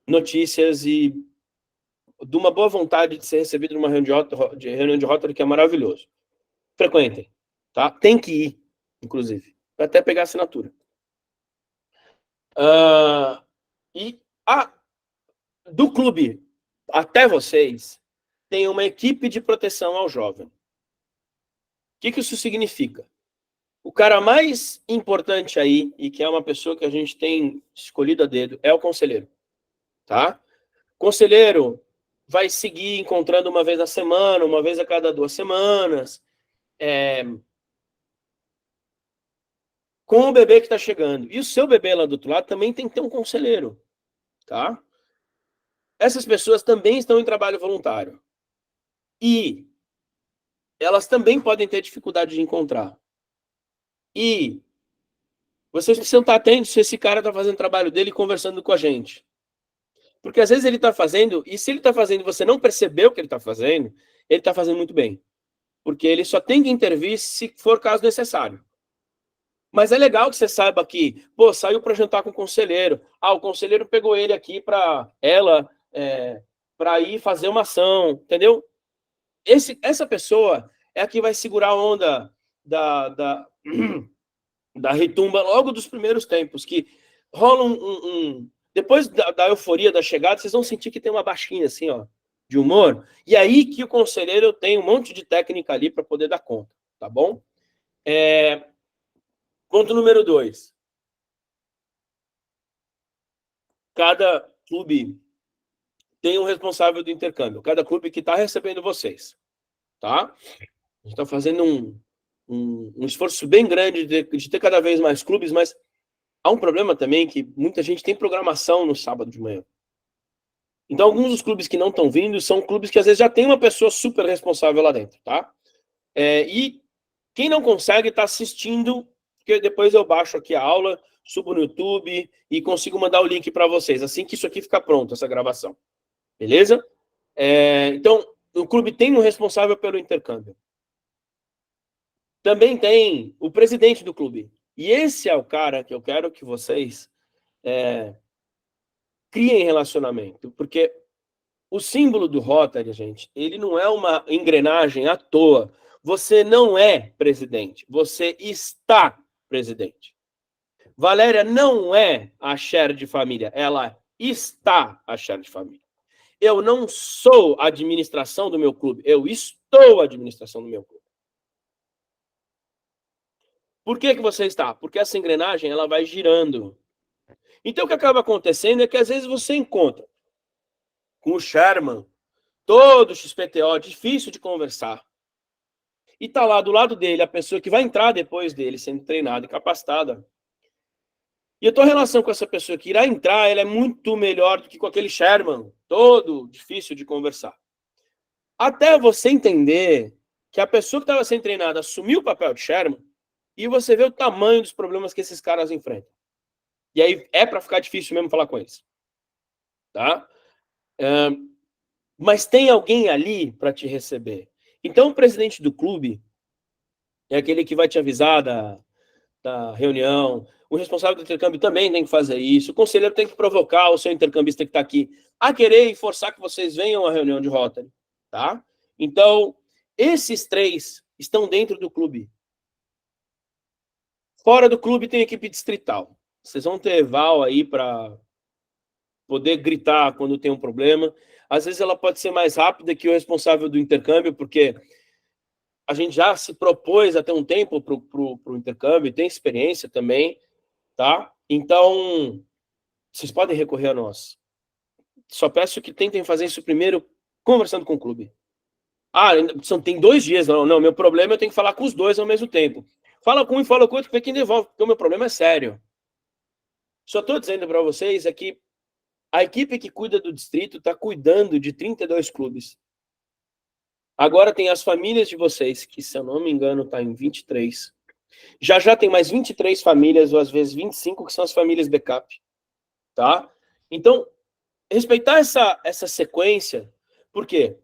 notícias e de uma boa vontade de ser recebido numa reunião de Rotary, que é maravilhoso. Frequentem, tá? Tem que ir, inclusive, para até pegar a assinatura. Do clube até vocês, tem uma equipe de proteção ao jovem. O que isso significa? O cara mais importante aí, e que é uma pessoa que a gente tem escolhido a dedo, é o conselheiro. Tá? Conselheiro vai seguir encontrando uma vez na semana, uma vez a cada 2 semanas, com o bebê que está chegando. E o seu bebê lá do outro lado também tem que ter um conselheiro. Tá? Essas pessoas também estão em trabalho voluntário. E elas também podem ter dificuldade de encontrar. E vocês precisam estar atentos se esse cara está fazendo o trabalho dele conversando com a gente. Porque às vezes ele está fazendo, e se ele está fazendo e você não percebeu o que ele está fazendo, ele está fazendo muito bem. Porque ele só tem que intervir se for caso necessário. Mas é legal que você saiba que, saiu para jantar com o conselheiro. O conselheiro pegou ele aqui para para ir fazer uma ação, entendeu? Essa pessoa é a que vai segurar a onda da retumba logo dos primeiros tempos, que rola depois da euforia da chegada, vocês vão sentir que tem uma baixinha assim, ó, de humor, e aí que o conselheiro tem um monte de técnica ali para poder dar conta, tá bom? Ponto número 2. Cada clube tem um responsável do intercâmbio, cada clube que está recebendo vocês, tá? A gente está fazendo um esforço bem grande de ter cada vez mais clubes, mas há um problema também que muita gente tem programação no sábado de manhã. Então, alguns dos clubes que não estão vindo são clubes que às vezes já tem uma pessoa super responsável lá dentro, tá? E quem não consegue está assistindo, porque depois eu baixo aqui a aula, subo no YouTube e consigo mandar o link para vocês, assim que isso aqui ficar pronto, essa gravação. Beleza? Então, o clube tem um responsável pelo intercâmbio. Também tem o presidente do clube. E esse é o cara que eu quero que vocês criem relacionamento. Porque o símbolo do Rotary, gente, ele não é uma engrenagem à toa. Você não é presidente, você está presidente. Valéria não é a chefe de família, ela está a chefe de família. Eu não sou a administração do meu clube, eu estou a administração do meu clube. Por que você está? Porque essa engrenagem ela vai girando. Então, o que acaba acontecendo é que, às vezes, você encontra com o Sherman todo XPTO, difícil de conversar. E tá lá do lado dele a pessoa que vai entrar depois dele, sendo treinada e capacitada. E a tua relação com essa pessoa que irá entrar, ela é muito melhor do que com aquele Sherman, todo difícil de conversar. Até você entender que a pessoa que estava sendo treinada assumiu o papel de Sherman e você vê o tamanho dos problemas que esses caras enfrentam. E aí é para ficar difícil mesmo falar com eles. Tá? Mas tem alguém ali para te receber. Então, o presidente do clube é aquele que vai te avisar da reunião. O responsável do intercâmbio também tem que fazer isso. O conselheiro tem que provocar o seu intercambista que está aqui a querer e forçar que vocês venham à reunião de Rotary. Tá? Então, esses 3 estão dentro do clube. Fora do clube tem equipe distrital. Vocês vão ter Val aí para poder gritar quando tem um problema. Às vezes ela pode ser mais rápida que o responsável do intercâmbio, porque a gente já se propôs até um tempo para o intercâmbio, tem experiência também, tá? Então, vocês podem recorrer a nós. Só peço que tentem fazer isso primeiro conversando com o clube. Tem 2 dias. Não, meu problema eu tenho que falar com os 2 ao mesmo tempo. Fala com um e fala com o outro, que quem devolve, porque o meu problema é sério. Só estou dizendo para vocês é que a equipe que cuida do distrito está cuidando de 32 clubes. Agora tem as famílias de vocês, que, se eu não me engano, está em 23. Já tem mais 23 famílias, ou às vezes 25, que são as famílias backup. Tá? Então, respeitar essa sequência, por quê?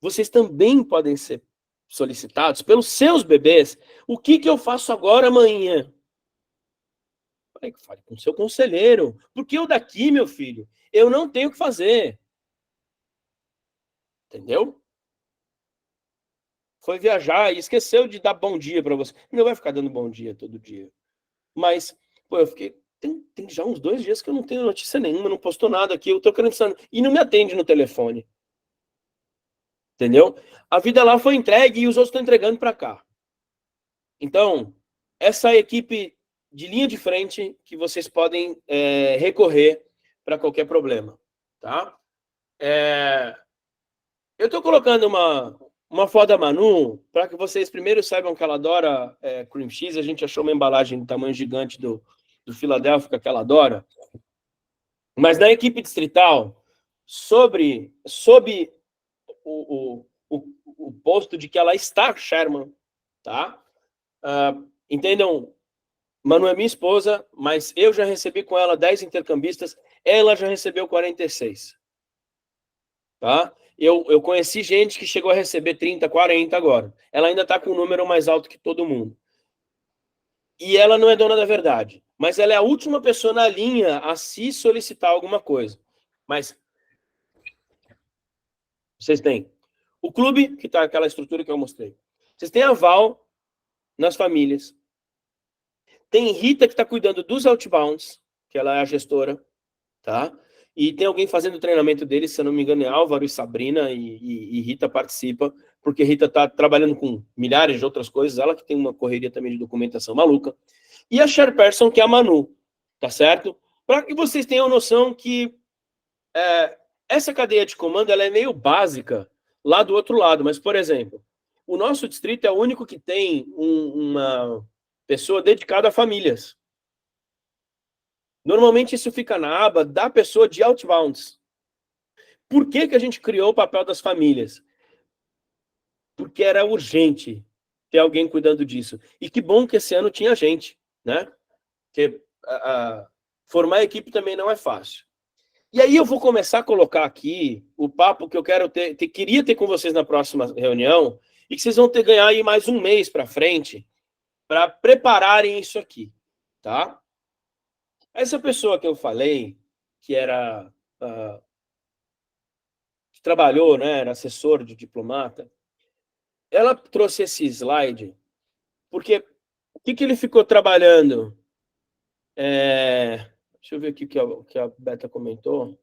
Vocês também podem ser solicitados pelos seus bebês. O que eu faço agora, amanhã? Fale com o seu conselheiro. Porque eu daqui, meu filho, eu não tenho o que fazer. Entendeu? Foi viajar e esqueceu de dar bom dia para você. Não vai ficar dando bom dia todo dia. Mas, pô, eu fiquei... Tem já uns 2 dias que eu não tenho notícia nenhuma, não postou nada aqui, eu tô querendo... E não me atende no telefone. Entendeu? A vida lá foi entregue e os outros estão entregando para cá. Então, essa equipe de linha de frente que vocês podem recorrer para qualquer problema. Tá? Eu estou colocando uma foto da Manu para que vocês primeiro saibam que ela adora cream cheese. A gente achou uma embalagem do tamanho gigante do Philadelphia que ela adora. Mas na equipe distrital, sob o posto de que ela está Sherman, tá? Entendam, Manu é minha esposa, mas eu já recebi com ela 10 intercambistas, ela já recebeu 46. Tá? Eu conheci gente que chegou a receber 30, 40 agora. Ela ainda está com um número mais alto que todo mundo. E ela não é dona da verdade. Mas ela é a última pessoa na linha a se solicitar alguma coisa. Mas vocês têm o clube, que está aquela estrutura que eu mostrei. Vocês têm a Val nas famílias. Tem Rita, que está cuidando dos outbounds, que ela é a gestora. Tá? E tem alguém fazendo o treinamento deles, se eu não me engano, é Álvaro e Sabrina, e Rita participa, porque Rita está trabalhando com milhares de outras coisas, ela que tem uma correria também de documentação maluca. E a chairperson, que é a Manu, tá certo? Para que vocês tenham noção que essa cadeia de comando ela é meio básica lá do outro lado, mas, por exemplo, o nosso distrito é o único que tem uma pessoa dedicada a famílias. Normalmente isso fica na aba da pessoa de outbounds. Por que a gente criou o papel das famílias? Porque era urgente ter alguém cuidando disso. E que bom que esse ano tinha gente, né? Porque formar equipe também não é fácil. E aí eu vou começar a colocar aqui o papo que eu queria ter com vocês na próxima reunião e que vocês vão ter que ganhar aí mais um mês para frente para prepararem isso aqui, tá? Essa pessoa que eu falei, que era que trabalhou, né, era assessor de diplomata, ela trouxe esse slide porque o que ele ficou trabalhando? Deixa eu ver aqui o que a Beta comentou.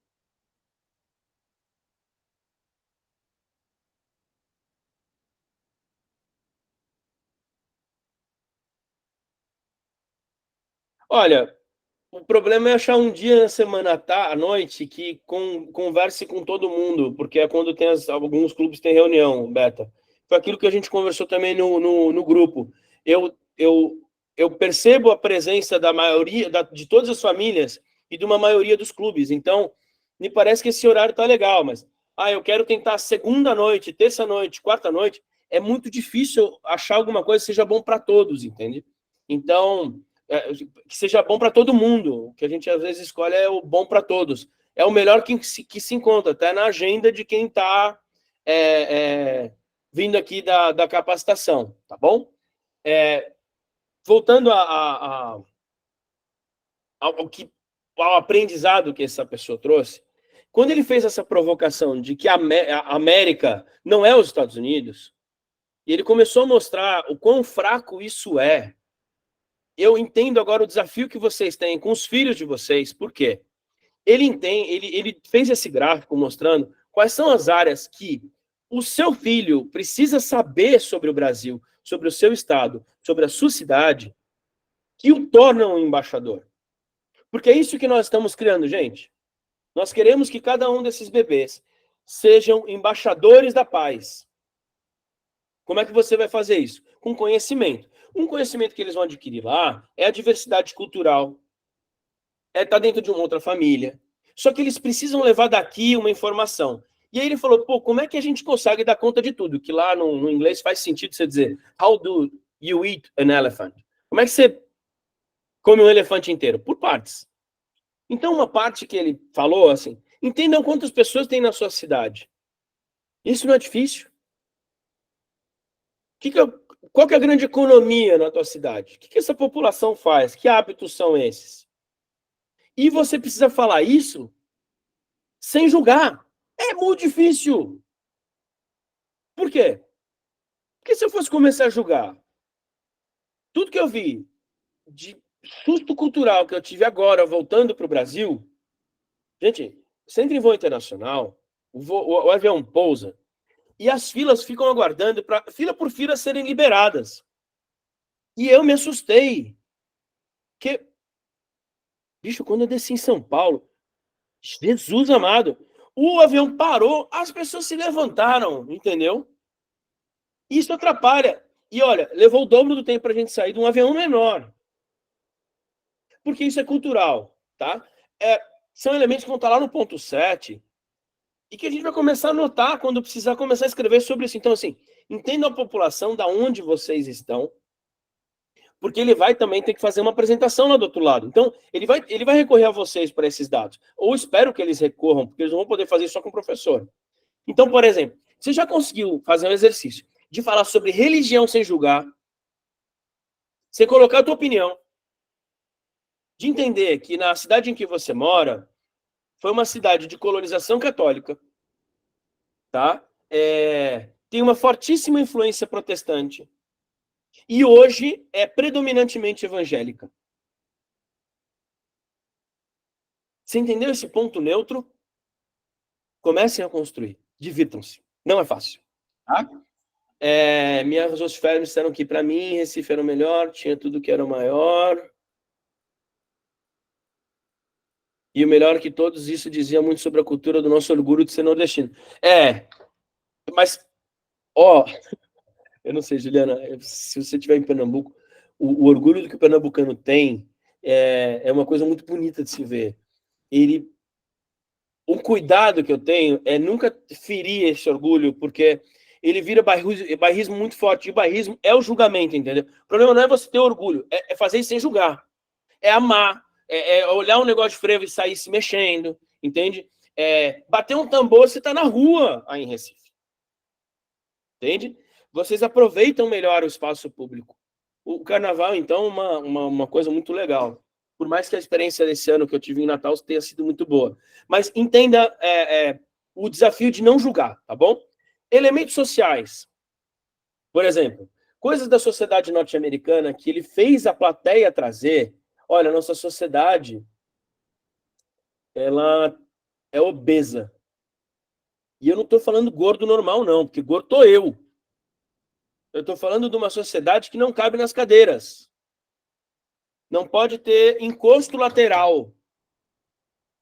Olha, O problema é achar um dia na semana, à noite, que converse com todo mundo, porque é quando tem alguns clubes têm reunião, Beta. Foi aquilo que a gente conversou também no grupo. Eu percebo a presença da maioria, de todas as famílias e de uma maioria dos clubes. Então, me parece que esse horário tá legal, mas eu quero tentar segunda noite, terça noite, quarta noite. É muito difícil achar alguma coisa que seja bom para todos, entende? Então, que seja bom para todo mundo. O que a gente às vezes escolhe é o bom para todos. É o melhor que se encontra, até na agenda de quem está vindo aqui da capacitação, tá bom? Voltando ao aprendizado que essa pessoa trouxe, quando ele fez essa provocação de que a América não é os Estados Unidos, e ele começou a mostrar o quão fraco isso é, eu entendo agora o desafio que vocês têm com os filhos de vocês. Por quê? Ele fez esse gráfico mostrando quais são as áreas que o seu filho precisa saber sobre o Brasil, sobre o seu estado, sobre a sua cidade, que o tornam um embaixador. Porque é isso que nós estamos criando, gente. Nós queremos que cada um desses bebês sejam embaixadores da paz. Como é que você vai fazer isso? Com conhecimento. Um conhecimento que eles vão adquirir lá é a diversidade cultural, estar dentro de uma outra família. Só que eles precisam levar daqui uma informação. E aí ele falou, como é que a gente consegue dar conta de tudo? Que lá no inglês faz sentido você dizer, how do you eat an elephant? Como é que você come um elefante inteiro? Por partes. Então, uma parte que ele falou, assim, entendam quantas pessoas tem na sua cidade. Isso não é difícil. Qual que é a grande economia na tua cidade? O que essa população faz? Que hábitos são esses? E você precisa falar isso sem julgar. É muito difícil. Por quê? Porque se eu fosse começar a julgar, tudo que eu vi de susto cultural que eu tive agora, voltando para o Brasil, gente, você entra em voo internacional, o avião pousa, e as filas ficam aguardando, fila por fila, serem liberadas. E eu me assustei. Porque, bicho, quando eu desci em São Paulo, Jesus amado, o avião parou, as pessoas se levantaram, entendeu? Isso atrapalha. E olha, levou o dobro do tempo para a gente sair de um avião menor. Porque isso é cultural, tá? São elementos que vão estar lá no ponto 7 e que a gente vai começar a notar quando precisar começar a escrever sobre isso. Então, assim, entendam a população, da onde vocês estão, porque ele vai também ter que fazer uma apresentação lá do outro lado. Então, ele vai recorrer a vocês para esses dados. Ou espero que eles recorram, porque eles não vão poder fazer isso só com o professor. Então, por exemplo, você já conseguiu fazer um exercício de falar sobre religião sem julgar, você colocar a tua opinião, de entender que na cidade em que você mora, foi uma cidade de colonização católica, tá? Tem uma fortíssima influência protestante, e hoje é predominantemente evangélica. Você entendeu esse ponto neutro? Comecem a construir. Divirtam-se. Não é fácil. Tá? Minhas outras férias disseram que para mim Recife era o melhor, tinha tudo que era o maior. E o melhor que todos, isso dizia muito sobre a cultura do nosso orgulho de ser nordestino. Mas, eu não sei, Juliana, se você estiver em Pernambuco, o orgulho que o pernambucano tem é uma coisa muito bonita de se ver. O cuidado que eu tenho é nunca ferir esse orgulho, porque ele vira bairrismo muito forte. E o bairrismo é o julgamento, entendeu? O problema não é você ter orgulho, é fazer isso sem julgar. É amar, é olhar um negócio de frevo e sair se mexendo, entende? Bater um tambor, você está na rua aí em Recife. Entende? Vocês aproveitam melhor o espaço público. O carnaval, então, uma coisa muito legal. Por mais que a experiência desse ano que eu tive em Natal tenha sido muito boa. Mas entenda o desafio de não julgar, tá bom? Elementos sociais. Por exemplo, coisas da sociedade norte-americana que ele fez a plateia trazer. Olha, a nossa sociedade, ela é obesa. E eu não estou falando gordo normal, não, porque gordo tô eu. Eu estou falando de uma sociedade que não cabe nas cadeiras. não pode ter encosto lateral,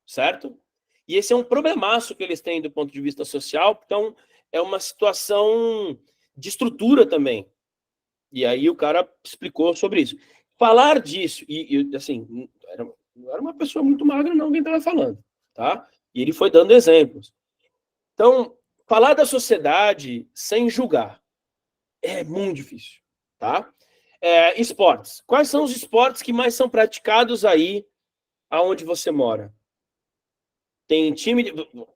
certo? E esse é um problemaço que eles têm do ponto de vista social, então é uma situação de estrutura também. E aí o cara explicou sobre isso. Falar disso, e assim, não era uma pessoa muito magra não quem estava falando, tá? E ele foi dando exemplos. Então, falar da sociedade sem julgar é muito difícil, tá? Esportes. Quais são os esportes que mais são praticados aí aonde você mora? Tem time...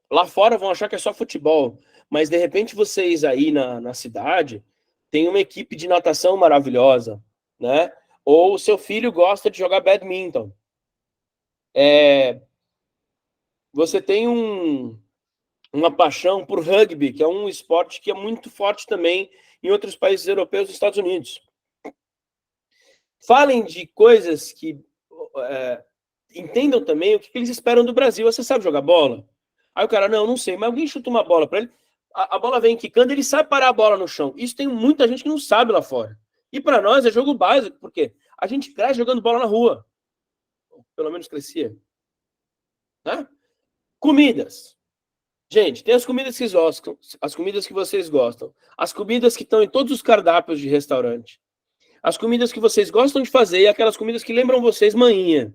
Lá fora vão achar que é só futebol, mas de repente vocês aí na cidade tem uma equipe de natação maravilhosa, né? Ou o seu filho gosta de jogar badminton. Você tem uma paixão por rugby, que é um esporte que é muito forte também em outros países europeus e Estados Unidos. Falem de coisas que entendam também o que eles esperam do Brasil. Você sabe jogar bola? Aí o cara, não sei, mas alguém chuta uma bola para ele, a bola vem quicando, ele sabe parar a bola no chão. Isso tem muita gente que não sabe lá fora. E para nós é jogo básico, porque a gente cresce jogando bola na rua. Pelo menos crescia. Né? Comidas. Gente, tem as comidas que vocês gostam, as comidas que vocês gostam, as comidas que estão em todos os cardápios de restaurante, as comidas que vocês gostam de fazer e aquelas comidas que lembram vocês manhinha.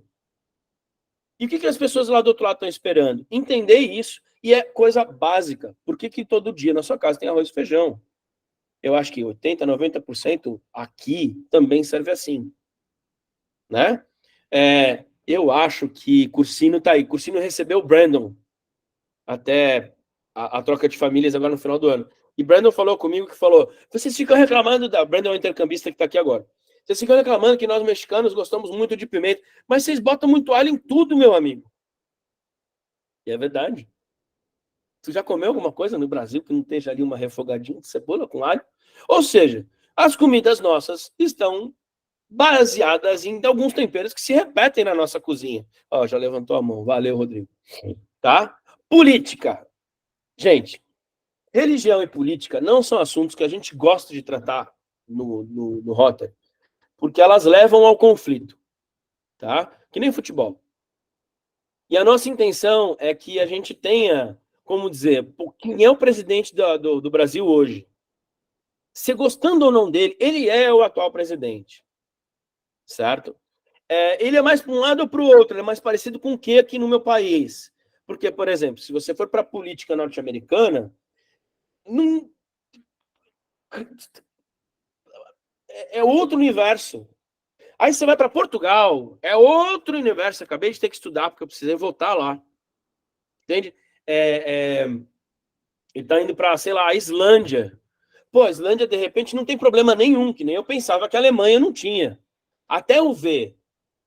E o que as pessoas lá do outro lado estão esperando? Entender isso, e é coisa básica. Por que todo dia na sua casa tem arroz e feijão? Eu acho que 80%, 90% aqui também serve assim. Né? Eu acho que Cursino está aí. Cursino recebeu o Brandon até a troca de famílias agora no final do ano. E Brandon falou comigo que falou, vocês ficam reclamando da... Brandon é o intercambista que está aqui agora. Vocês ficam reclamando que nós mexicanos gostamos muito de pimenta, mas vocês botam muito alho em tudo, meu amigo. E é verdade. Você já comeu alguma coisa no Brasil que não esteja ali uma refogadinha de cebola com alho? Ou seja, as comidas nossas estão baseadas em alguns temperos que se repetem na nossa cozinha. Ó, já levantou a mão. Valeu, Rodrigo. Tá? Política. Gente, religião e política não são assuntos que a gente gosta de tratar no Rotary, porque elas levam ao conflito, tá? Que nem futebol. E a nossa intenção é que a gente tenha, como dizer, quem é o presidente do Brasil hoje? Se gostando ou não dele, ele é o atual presidente, certo? Ele é mais para um lado ou para o outro, ele é mais parecido com o que aqui no meu país? Porque, por exemplo, se você for para a política norte-americana, é outro universo. Aí você vai para Portugal, é outro universo. Acabei de ter que estudar, porque eu precisei voltar lá. Entende? Ele está indo para, sei lá, a Islândia. Pô, a Islândia, de repente, não tem problema nenhum, que nem eu pensava que a Alemanha não tinha. Até eu ver,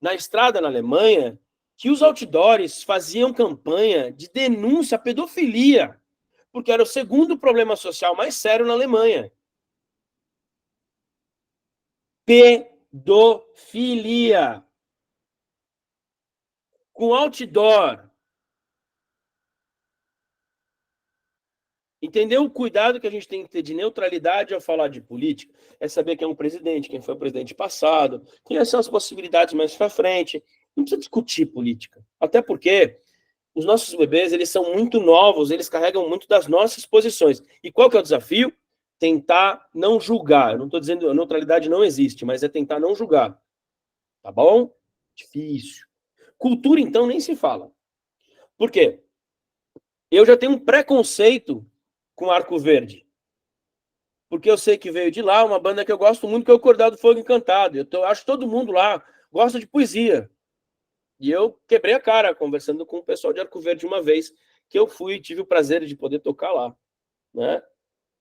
na estrada na Alemanha, que os outdoors faziam campanha de denúncia à pedofilia, porque era o segundo problema social mais sério na Alemanha. Pedofilia. Com outdoor. Entendeu o cuidado que a gente tem que ter de neutralidade ao falar de política? É saber quem é um presidente, quem foi o presidente passado, quais são as possibilidades mais para frente. Não precisa discutir política. Até porque os nossos bebês, eles são muito novos, eles carregam muito das nossas posições. E qual que é o desafio? Tentar não julgar. Eu não estou dizendo que a neutralidade não existe, mas é tentar não julgar. Tá bom? Difícil. Cultura, então, nem se fala. Por quê? Eu já tenho um preconceito com Arco Verde. Porque eu sei que veio de lá uma banda que eu gosto muito, que é o Cordel do Fogo Encantado. Eu acho que todo mundo lá gosta de poesia. E eu quebrei a cara conversando com o pessoal de Arco Verde uma vez, que eu fui e tive o prazer de poder tocar lá. Né?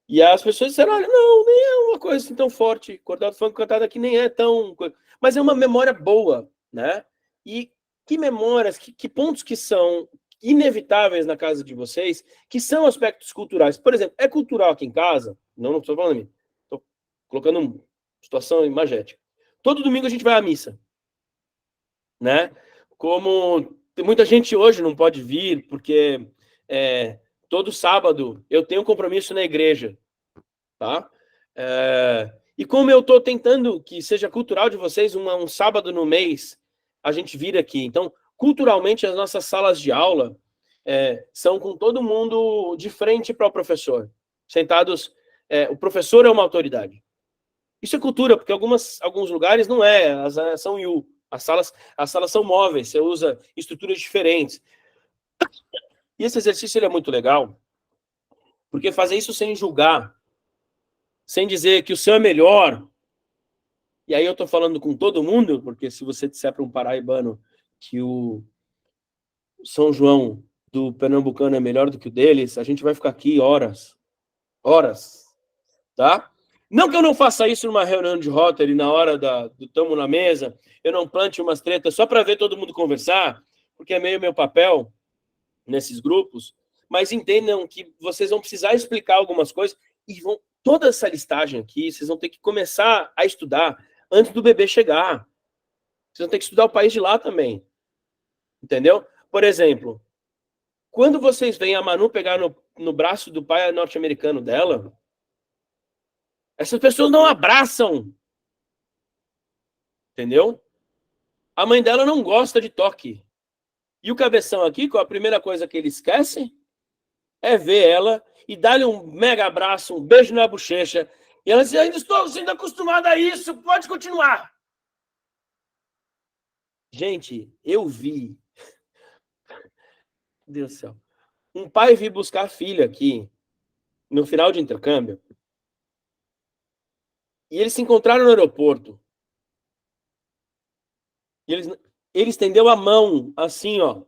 E as pessoas disseram, olha, não, nem é uma coisa assim tão forte. Cordel do Fogo Encantado aqui nem é tão... Mas é uma memória boa, né? E que memórias, que pontos que são inevitáveis na casa de vocês, que são aspectos culturais. Por exemplo, é cultural aqui em casa? Não estou falando de mim. Estou colocando uma situação imagética. Todo domingo a gente vai à missa. Né? Como muita gente hoje não pode vir, porque todo sábado eu tenho um compromisso na igreja. Tá? E como eu estou tentando que seja cultural de vocês um sábado no mês a gente vir aqui. Então, culturalmente, as nossas salas de aula são com todo mundo de frente para o professor. Sentados, o professor é uma autoridade. Isso é cultura, porque alguns lugares não é, são U. As salas são móveis, você usa estruturas diferentes. E esse exercício ele é muito legal, porque fazer isso sem julgar, sem dizer que o seu é melhor, e aí eu estou falando com todo mundo, porque se você disser para um paraibano que o São João do Pernambucano é melhor do que o deles, a gente vai ficar aqui horas, tá? Não que eu não faça isso numa reunião de Rotary, na hora do tamo na mesa, eu não plante umas tretas só para ver todo mundo conversar, porque é meio meu papel nesses grupos, mas entendam que vocês vão precisar explicar algumas coisas e toda essa listagem aqui, vocês vão ter que começar a estudar antes do bebê chegar. Vocês vão ter que estudar o país de lá também. Entendeu? Por exemplo, quando vocês veem a Manu pegar no braço do pai norte-americano dela, essas pessoas não abraçam. Entendeu? A mãe dela não gosta de toque. E o cabeção aqui, a primeira coisa que ele esquece é ver ela e dar-lhe um mega abraço, um beijo na bochecha. E ela diz, ainda estou sendo acostumada a isso, pode continuar. Gente, eu vi. Meu Deus do céu. Um pai veio buscar a filha aqui, no final de intercâmbio, e eles se encontraram no aeroporto. E ele estendeu a mão, assim, ó,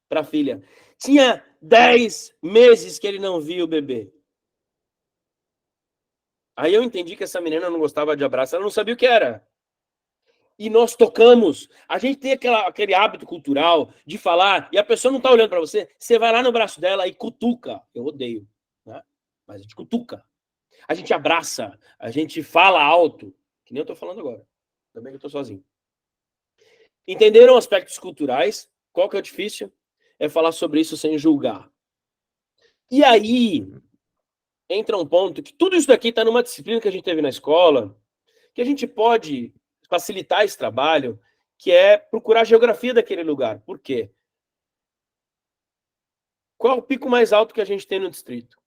para a filha. Tinha 10 meses que ele não via o bebê. Aí eu entendi que essa menina não gostava de abraço, ela não sabia o que era. E nós tocamos. A gente tem aquele hábito cultural de falar, e a pessoa não está olhando para você, você vai lá no braço dela e cutuca. Eu odeio, né? Mas a gente cutuca. A gente abraça, a gente fala alto, que nem eu estou falando agora. Também que eu estou sozinho. Entenderam aspectos culturais? Qual que é o difícil? É falar sobre isso sem julgar. E aí, entra um ponto que tudo isso daqui está numa disciplina que a gente teve na escola, que a gente pode facilitar esse trabalho, que é procurar a geografia daquele lugar. Por quê? Qual é o pico mais alto que a gente tem no distrito?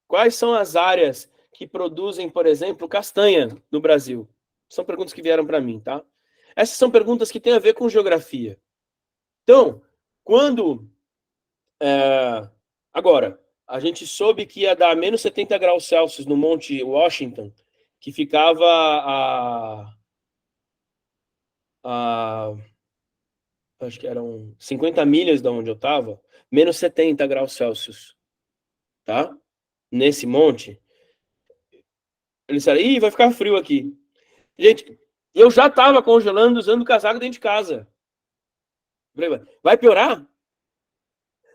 Quais são as áreas que produzem, por exemplo, castanha no Brasil? São perguntas que vieram para mim, tá? Essas são perguntas que têm a ver com geografia. Então, quando... Agora, a gente soube que ia dar menos 70 graus Celsius no Monte Washington, que ficava acho que eram 50 milhas de onde eu estava, menos 70 graus Celsius, tá? Nesse monte. Eles disseram, ih, vai ficar frio aqui. Gente, eu já estava congelando usando casaco dentro de casa. Vai piorar?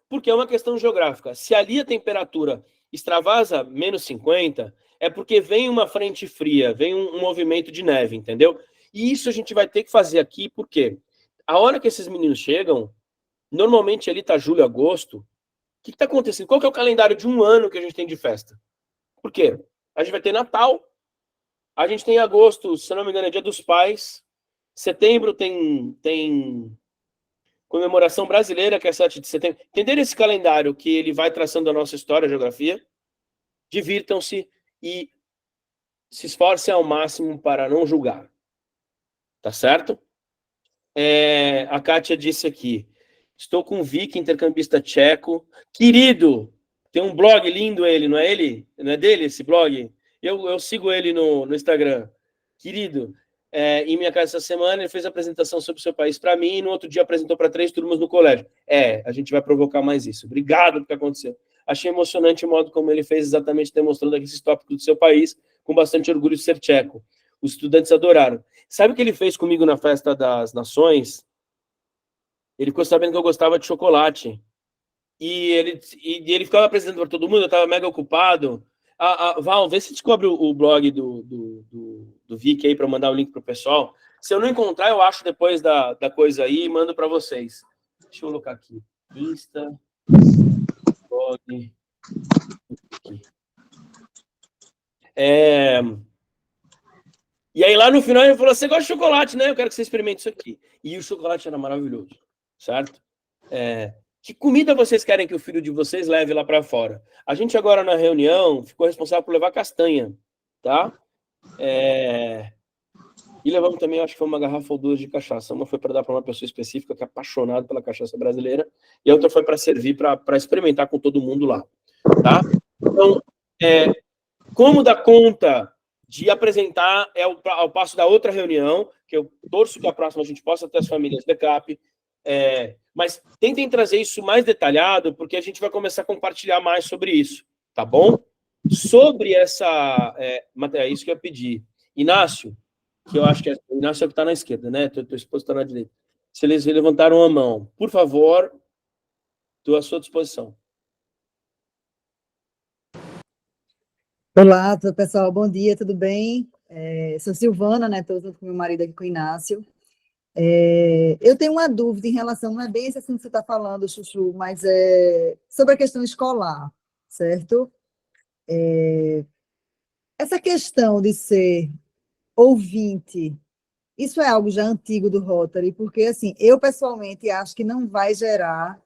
Porque é uma questão geográfica. Se ali a temperatura extravasa menos 50, é porque vem uma frente fria, vem um movimento de neve, entendeu? E isso a gente vai ter que fazer aqui, porque a hora que esses meninos chegam, normalmente ali está julho, agosto, o que está acontecendo? Qual que é o calendário de um ano que a gente tem de festa? Por quê? A gente vai ter Natal, a gente tem agosto, se não me engano, é Dia dos Pais, setembro tem comemoração brasileira, que é 7 de setembro. Entenderam esse calendário que ele vai traçando a nossa história, a geografia? Divirtam-se e se esforcem ao máximo para não julgar. Tá certo? A Kátia disse aqui, estou com o Vic, intercambista tcheco. Querido, tem um blog lindo ele, não é ele? Não é dele esse blog? Eu sigo ele no Instagram. Querido, em minha casa essa semana ele fez a apresentação sobre o seu país para mim e no outro dia apresentou para 3 turmas no colégio. A gente vai provocar mais isso. Obrigado pelo que aconteceu. Achei emocionante o modo como ele fez, exatamente demonstrando aqui esses tópicos do seu país, com bastante orgulho de ser tcheco. Os estudantes adoraram. Sabe o que ele fez comigo na Festa das Nações? Ele ficou sabendo que eu gostava de chocolate. E ele ficava apresentando para todo mundo, eu estava mega ocupado. Val, vê se descobre o blog do Vic aí para mandar o link para o pessoal. Se eu não encontrar, eu acho depois da coisa aí e mando para vocês. Deixa eu colocar aqui. Insta, blog. Aqui. E aí lá no final ele falou, você gosta de chocolate, né? Eu quero que você experimente isso aqui. E o chocolate era maravilhoso, certo? Que comida vocês querem que o filho de vocês leve lá para fora? A gente agora na reunião ficou responsável por levar castanha, tá? E levamos também, acho que foi uma garrafa ou duas de cachaça. Uma foi para dar para uma pessoa específica que é apaixonada pela cachaça brasileira, e a outra foi para servir, para experimentar com todo mundo lá, tá? Então, como dar conta de apresentar ao passo da outra reunião, que eu torço que a próxima a gente possa ter as famílias backup, mas tentem trazer isso mais detalhado, porque a gente vai começar a compartilhar mais sobre isso, tá bom? Sobre essa matéria, isso que eu pedi. Inácio, que eu acho que o Inácio é o que está na esquerda, né? Teu esposo está na direita. Se eles levantaram a mão, por favor, estou à sua disposição.
Olá, pessoal, bom dia, tudo bem? Sou Silvana, né? Estou junto com meu marido aqui, com o Inácio. Eu tenho uma dúvida em relação, não é bem esse assunto que você está falando, Chuchu, mas sobre a questão escolar, certo? Essa questão de ser ouvinte, isso é algo já antigo do Rotary, porque, assim, eu pessoalmente acho que não vai gerar,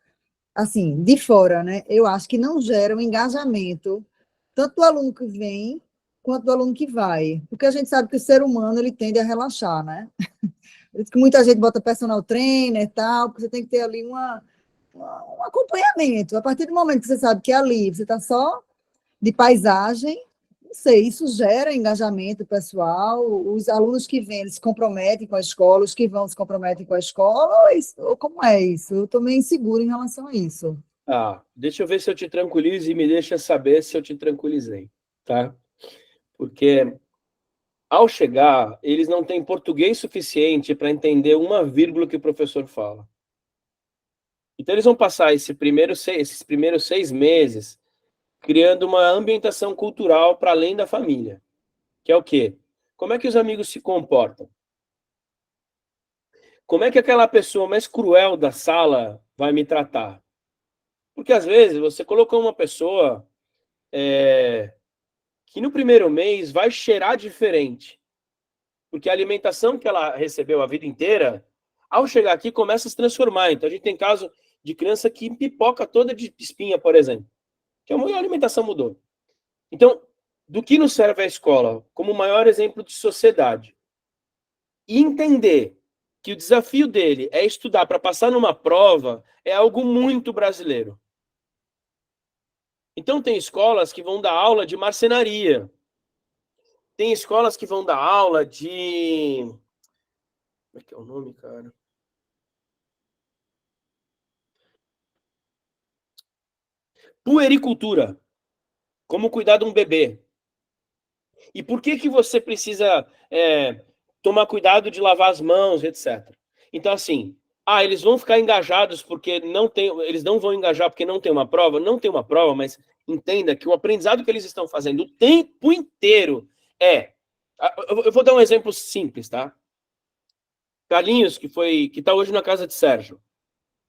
assim, de fora, né? Eu acho que não gera um engajamento tanto do aluno que vem, quanto do aluno que vai. Porque a gente sabe que o ser humano, ele tende a relaxar, né? Por isso que muita gente bota personal trainer e tal, porque você tem que ter ali um acompanhamento. A partir do momento que você sabe que ali você está só de paisagem, não sei, isso gera engajamento pessoal, os alunos que vêm, eles se comprometem com a escola, os que vão se comprometem com a escola, ou como é isso? Eu estou meio insegura em relação a isso.
Deixa eu ver se eu te tranquilizo e me deixa saber se eu te tranquilizei, tá? Porque ao chegar, eles não têm português suficiente para entender uma vírgula que o professor fala. Então eles vão passar esses primeiros 6 meses criando uma ambientação cultural para além da família, que é o quê? Como é que os amigos se comportam? Como é que aquela pessoa mais cruel da sala vai me tratar? Porque, às vezes, você colocou uma pessoa que no primeiro mês vai cheirar diferente. Porque a alimentação que ela recebeu a vida inteira, ao chegar aqui, começa a se transformar. Então, a gente tem caso de criança que pipoca toda de espinha, por exemplo. Que a alimentação mudou. Então, do que nos serve a escola? Como o maior exemplo de sociedade. E entender que o desafio dele é estudar para passar numa prova é algo muito brasileiro. Então, tem escolas que vão dar aula de marcenaria. Tem escolas que vão dar aula de... Como é que é o nome, cara? Puericultura. Como cuidar de um bebê. E por que você precisa tomar cuidado de lavar as mãos, etc. Então, assim, eles vão ficar engajados porque não tem... Eles não vão engajar porque não tem uma prova? Não tem uma prova, mas entenda que o aprendizado que eles estão fazendo o tempo inteiro eu vou dar um exemplo simples, tá? Carlinhos, que está hoje na casa de Sérgio,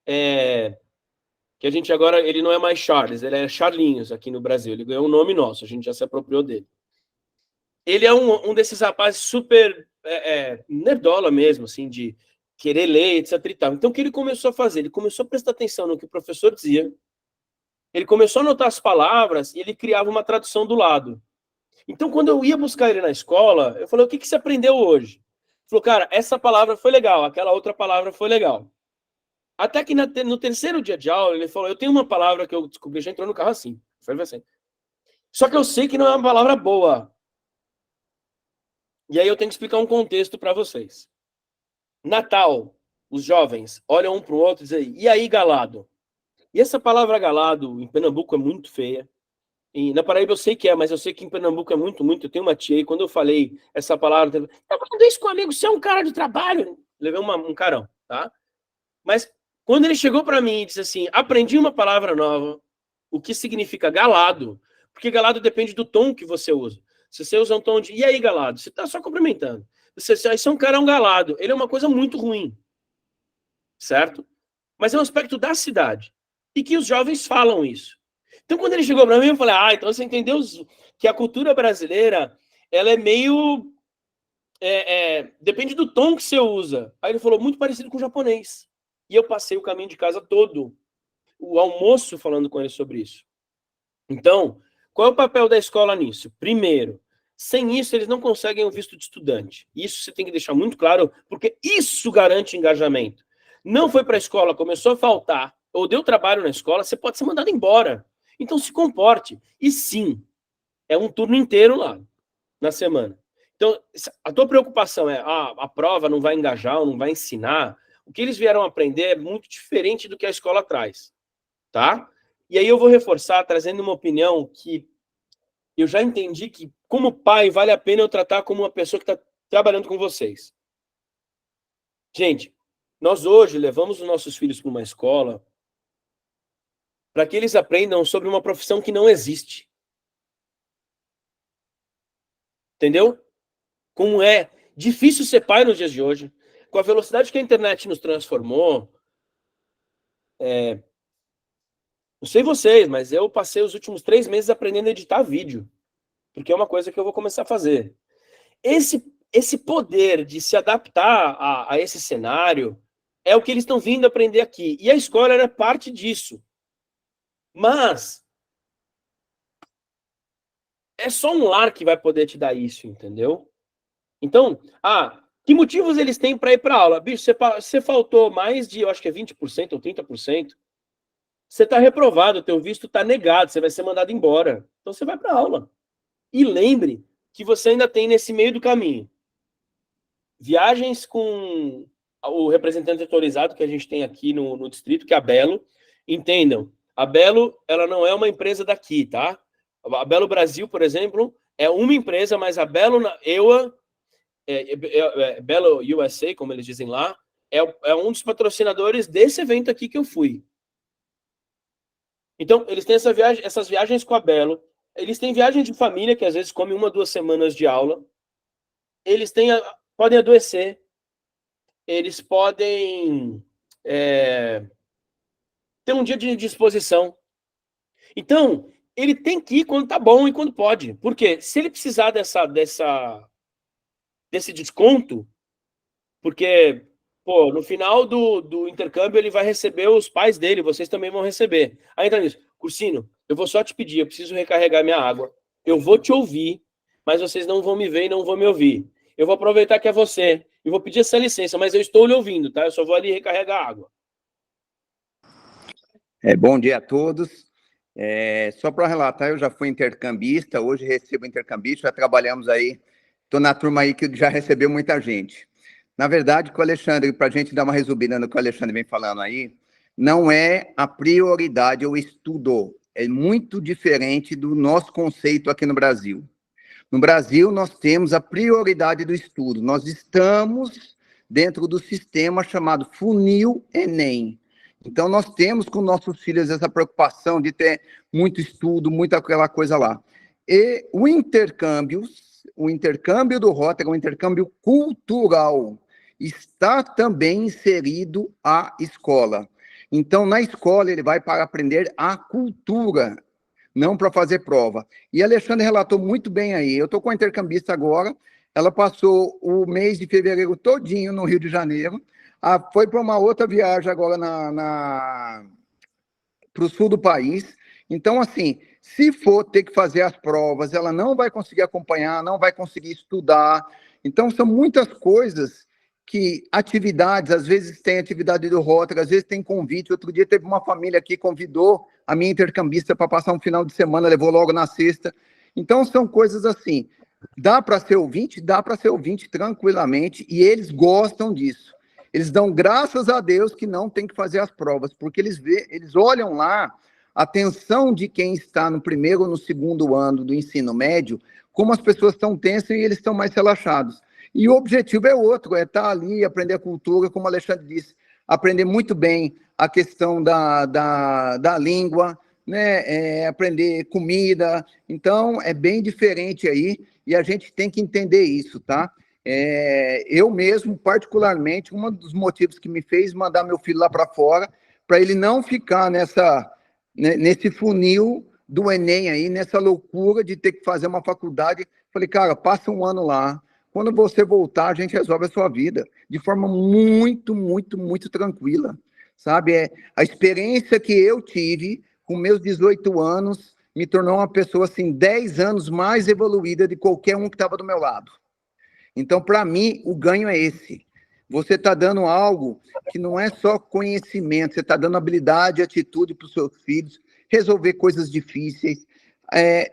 que a gente agora, ele não é mais Charles, ele é Charlinhos aqui no Brasil, ele ganhou um nome nosso, a gente já se apropriou dele. Ele é um desses rapazes super nerdola mesmo, assim, de querer ler, etc e tal. Então, o que ele começou a fazer? Ele começou a prestar atenção no que o professor dizia, ele começou a anotar as palavras e ele criava uma tradução do lado. Então, quando eu ia buscar ele na escola, eu falei, o que você aprendeu hoje? Ele falou, cara, essa palavra foi legal, aquela outra palavra foi legal. Até que no terceiro dia de aula, ele falou, eu tenho uma palavra que eu descobri, já entrou no carro assim. Foi assim. Só que eu sei que não é uma palavra boa. E aí eu tenho que explicar um contexto para vocês. Natal, os jovens olham um para o outro e dizem, e aí, galado? E essa palavra galado, em Pernambuco, é muito feia. E na Paraíba eu sei que mas eu sei que em Pernambuco é muito, muito. Eu tenho uma tia, e quando eu falei essa palavra, eu falando isso com um amigo, você é um cara de trabalho. Levei um carão, tá? Mas quando ele chegou para mim e disse assim, aprendi uma palavra nova, o que significa galado, porque galado depende do tom que você usa. Se você usa um tom de, e aí, galado? Você está só cumprimentando. Você é um cara galado. Ele é uma coisa muito ruim, certo? Mas é um aspecto da cidade. E que os jovens falam isso. Então, quando ele chegou para mim, eu falei, então você entendeu que a cultura brasileira, ela é meio depende do tom que você usa. Aí ele falou, muito parecido com o japonês. E eu passei o caminho de casa todo, o almoço, falando com ele sobre isso. Então, qual é o papel da escola nisso? Primeiro, sem isso eles não conseguem o visto de estudante. Isso você tem que deixar muito claro, porque isso garante engajamento. Não foi para a escola, começou a faltar, ou deu trabalho na escola, você pode ser mandado embora. Então se comporte. E sim, é um turno inteiro lá, na semana. Então, a tua preocupação é, a prova não vai engajar, ou não vai ensinar. O que eles vieram aprender é muito diferente do que a escola traz, tá? E aí eu vou reforçar, trazendo uma opinião que eu já entendi que, como pai, vale a pena eu tratar como uma pessoa que está trabalhando com vocês. Gente, nós hoje levamos os nossos filhos para uma escola para que eles aprendam sobre uma profissão que não existe. Entendeu? Como é difícil ser pai nos dias de hoje, com a velocidade que a internet nos transformou. Não sei vocês, mas eu passei os últimos 3 meses aprendendo a editar vídeo, porque é uma coisa que eu vou começar a fazer. Esse poder de se adaptar a esse cenário é o que eles estão vindo aprender aqui. E a escola era parte disso. Mas é só um lar que vai poder te dar isso, entendeu? Então, que motivos eles têm para ir para aula? Bicho, você faltou mais de, eu acho que é 20% ou 30%. Você está reprovado, o teu visto está negado, você vai ser mandado embora. Então você vai para aula. E lembre que você ainda tem nesse meio do caminho viagens com o representante autorizado que a gente tem aqui no distrito, que é a Belo. Entendam, a Belo, ela não é uma empresa daqui, tá? A Belo Brasil, por exemplo, é uma empresa, mas a Belo EUA, Belo USA, como eles dizem lá, é um dos patrocinadores desse evento aqui que eu fui. Então, eles têm essas viagens com a Belo, eles têm viagem de família, que às vezes come 1 ou 2 semanas de aula, eles podem adoecer, eles podem ter um dia de disposição. Então, ele tem que ir quando tá bom e quando pode. Porque se ele precisar desse desconto, porque no final do intercâmbio ele vai receber os pais dele, vocês também vão receber. Aí entra nisso. Cursino, eu vou só te pedir, eu preciso recarregar minha água. Eu vou te ouvir, mas vocês não vão me ver e não vão me ouvir. Eu vou aproveitar que é você e vou pedir essa licença, mas eu estou lhe ouvindo, tá? Eu só vou ali recarregar a água.
Bom dia a todos. Só para relatar, eu já fui intercambista, hoje recebo intercambista, já trabalhamos aí, estou na turma aí que já recebeu muita gente. Na verdade, com o Alexandre, para a gente dar uma resumida no que o Alexandre vem falando aí, não é a prioridade o estudo, é muito diferente do nosso conceito aqui no Brasil. No Brasil, nós temos a prioridade do estudo, nós estamos dentro do sistema chamado Funil Enem. Então, nós temos com nossos filhos essa preocupação de ter muito estudo, muita aquela coisa lá. E o intercâmbio do Rotary, o intercâmbio cultural, está também inserido à escola. Então, na escola, ele vai para aprender a cultura, não para fazer prova. E a Alexandre relatou muito bem aí. Eu estou com a intercambista agora, ela passou o mês de fevereiro todinho no Rio de Janeiro, foi para uma outra viagem agora para o sul do país. Então, assim, se for ter que fazer as provas, ela não vai conseguir acompanhar, não vai conseguir estudar. Então, são muitas coisas atividades, às vezes tem atividade do Rotary, às vezes tem convite. Outro dia teve uma família que convidou a minha intercambista para passar um final de semana, levou logo na sexta. Então, são coisas assim. Dá para ser ouvinte? Dá para ser ouvinte tranquilamente, e eles gostam disso. Eles dão graças a Deus que não tem que fazer as provas, porque eles olham lá a atenção de quem está no primeiro ou no segundo ano do ensino médio, como as pessoas estão tensas e eles estão mais relaxados. E o objetivo é outro, é estar ali, aprender a cultura, como o Alexandre disse, aprender muito bem a questão da língua, né? Aprender comida. Então, é bem diferente aí, e a gente tem que entender isso, tá? Eu mesmo, particularmente, um dos motivos que me fez mandar meu filho lá para fora, para ele não ficar nesse funil do Enem aí, nessa loucura de ter que fazer uma faculdade. Falei, cara, passa um ano lá, Quando você voltar, a gente resolve a sua vida de forma muito, muito, muito tranquila, sabe? A experiência que eu tive com meus 18 anos me tornou uma pessoa, assim, 10 anos mais evoluída de qualquer um que estava do meu lado. Então, para mim, o ganho é esse. Você está dando algo que não é só conhecimento, você está dando habilidade, atitude para os seus filhos, resolver coisas difíceis,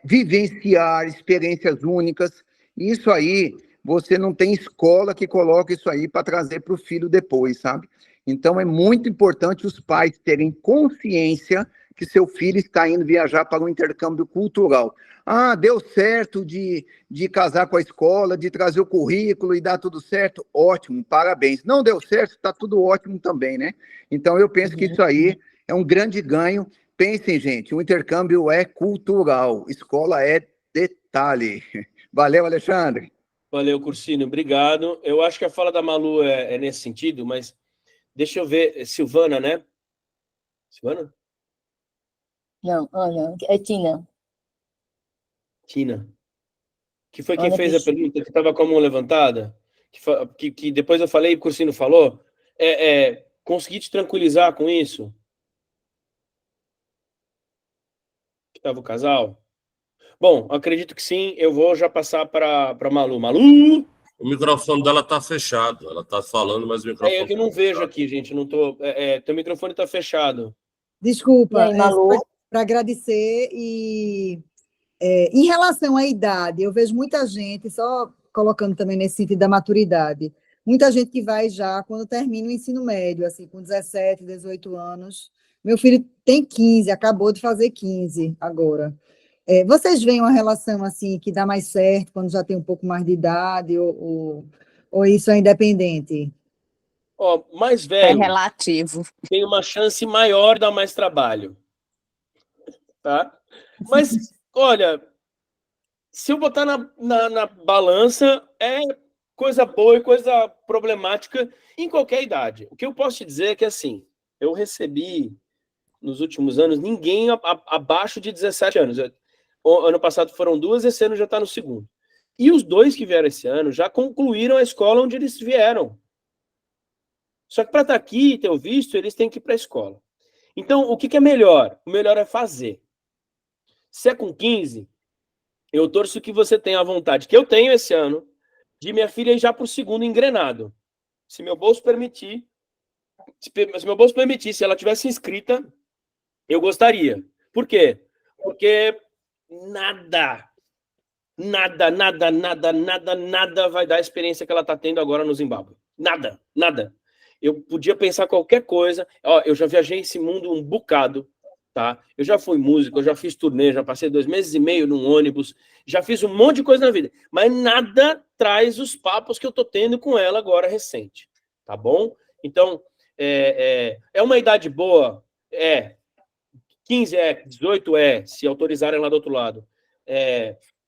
vivenciar experiências únicas. Isso aí, você não tem escola que coloque isso aí para trazer para o filho depois, sabe? Então, é muito importante os pais terem consciência que seu filho está indo viajar para um intercâmbio cultural. Ah, deu certo de casar com a escola, de trazer o currículo e dar tudo certo? Ótimo, parabéns. Não deu certo, está tudo ótimo também, né? Então, eu penso que isso aí é um grande ganho. Pensem, gente, o intercâmbio é cultural, escola é detalhe. Valeu, Alexandre.
Valeu, Cursino, obrigado. Eu acho que a fala da Malu é nesse sentido, mas deixa eu ver. Silvana, né? Silvana?
Não, Ana, é Tina.
Tina. Que foi quem
Ana
fez a
Cristina.
pergunta, que estava com a mão levantada? Que depois eu falei e o Cursino falou. Consegui te tranquilizar com isso? Que estava o casal? Bom, acredito que sim. Eu vou já passar para Malu. Malu!
O microfone dela está fechado. Ela está falando, mas o microfone.
É que eu não vejo aqui, gente. Não tô. Teu microfone está fechado.
Desculpa,
E aí, Malu?
para agradecer e em relação à idade, eu vejo muita gente, só colocando também nesse sentido da maturidade, muita gente que vai já quando termina o ensino médio, assim, com 17, 18 anos. Meu filho tem 15, acabou de fazer 15 agora. Vocês veem uma relação assim que dá mais certo quando já tem um pouco mais de idade, ou isso é independente?
Ó, mais
É
velho
relativo.
tem uma chance maior de dar mais trabalho, tá? Mas, olha, se eu botar na balança, é coisa boa e coisa problemática em qualquer idade. O que eu posso te dizer é que, assim, eu recebi, nos últimos anos, ninguém abaixo de 17 anos. Ano passado foram 2, esse ano já está no segundo. E os 2 que vieram esse ano já concluíram a escola onde eles vieram. Só que para estar aqui e ter o visto, eles têm que ir para a escola. Então, o que é melhor? O melhor é fazer. Se é com 15, eu torço que você tenha a vontade, que eu tenho esse ano, de minha filha ir já para o segundo engrenado. Se meu bolso permitir, se ela tivesse inscrita, eu gostaria. Por quê? Porque nada vai dar a experiência que ela está tendo agora no Zimbábue. Nada. Eu podia pensar qualquer coisa. Ó, eu já viajei esse mundo um bocado, tá? Eu já fui músico, eu já fiz turnê, já passei 2 meses e meio num ônibus, já fiz um monte de coisa na vida, mas nada traz os papos que eu tô tendo com ela agora recente, tá bom? Então, é uma idade boa? 15 18 se autorizarem lá do outro lado.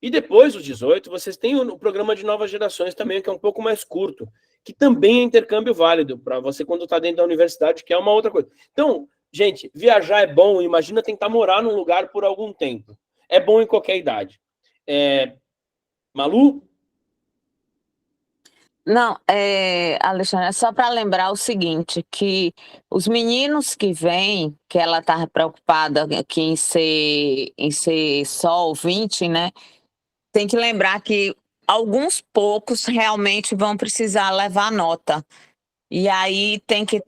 E depois dos 18, vocês têm o programa de novas gerações também, que é um pouco mais curto, que também é intercâmbio válido para você quando está dentro da universidade, que é uma outra coisa. Então, gente, viajar é bom, imagina tentar morar num lugar por algum tempo. É bom em qualquer idade. Malu?
Não, Alexandre, é só para lembrar o seguinte, que os meninos que vêm, que ela estava preocupada aqui em ser só ouvinte, né? Tem que lembrar que alguns poucos realmente vão precisar levar nota. E aí tem que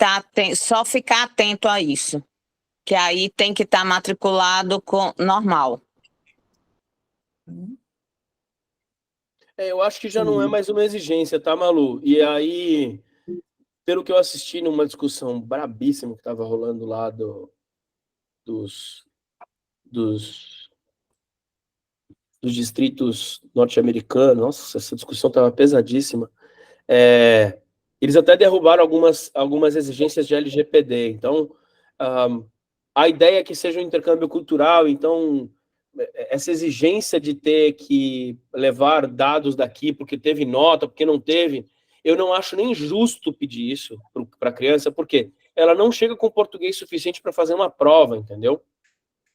só ficar atento a isso. Que aí tem que estar matriculado com normal.
Eu acho que já não é mais uma exigência, tá, Malu? E aí, pelo que eu assisti numa discussão brabíssima que estava rolando lá dos distritos norte-americanos, nossa, essa discussão estava pesadíssima. Eles até derrubaram algumas exigências de LGPD. Então, a ideia é que seja um intercâmbio cultural, então essa exigência de ter que levar dados daqui porque teve nota, porque não teve, eu não acho nem justo pedir isso para a criança, porque ela não chega com português suficiente para fazer uma prova, entendeu?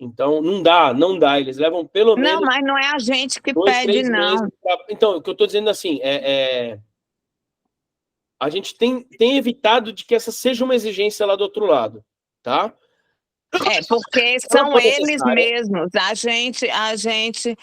Então, não dá. Eles levam pelo
Não,
menos
mas não é a gente que
2,
pede,
3
não.
meses. Então, o que eu estou dizendo assim, a gente tem evitado de que essa seja uma exigência lá do outro lado, tá?
Porque
Ela
são
foi
eles
necessária.
mesmos. A gente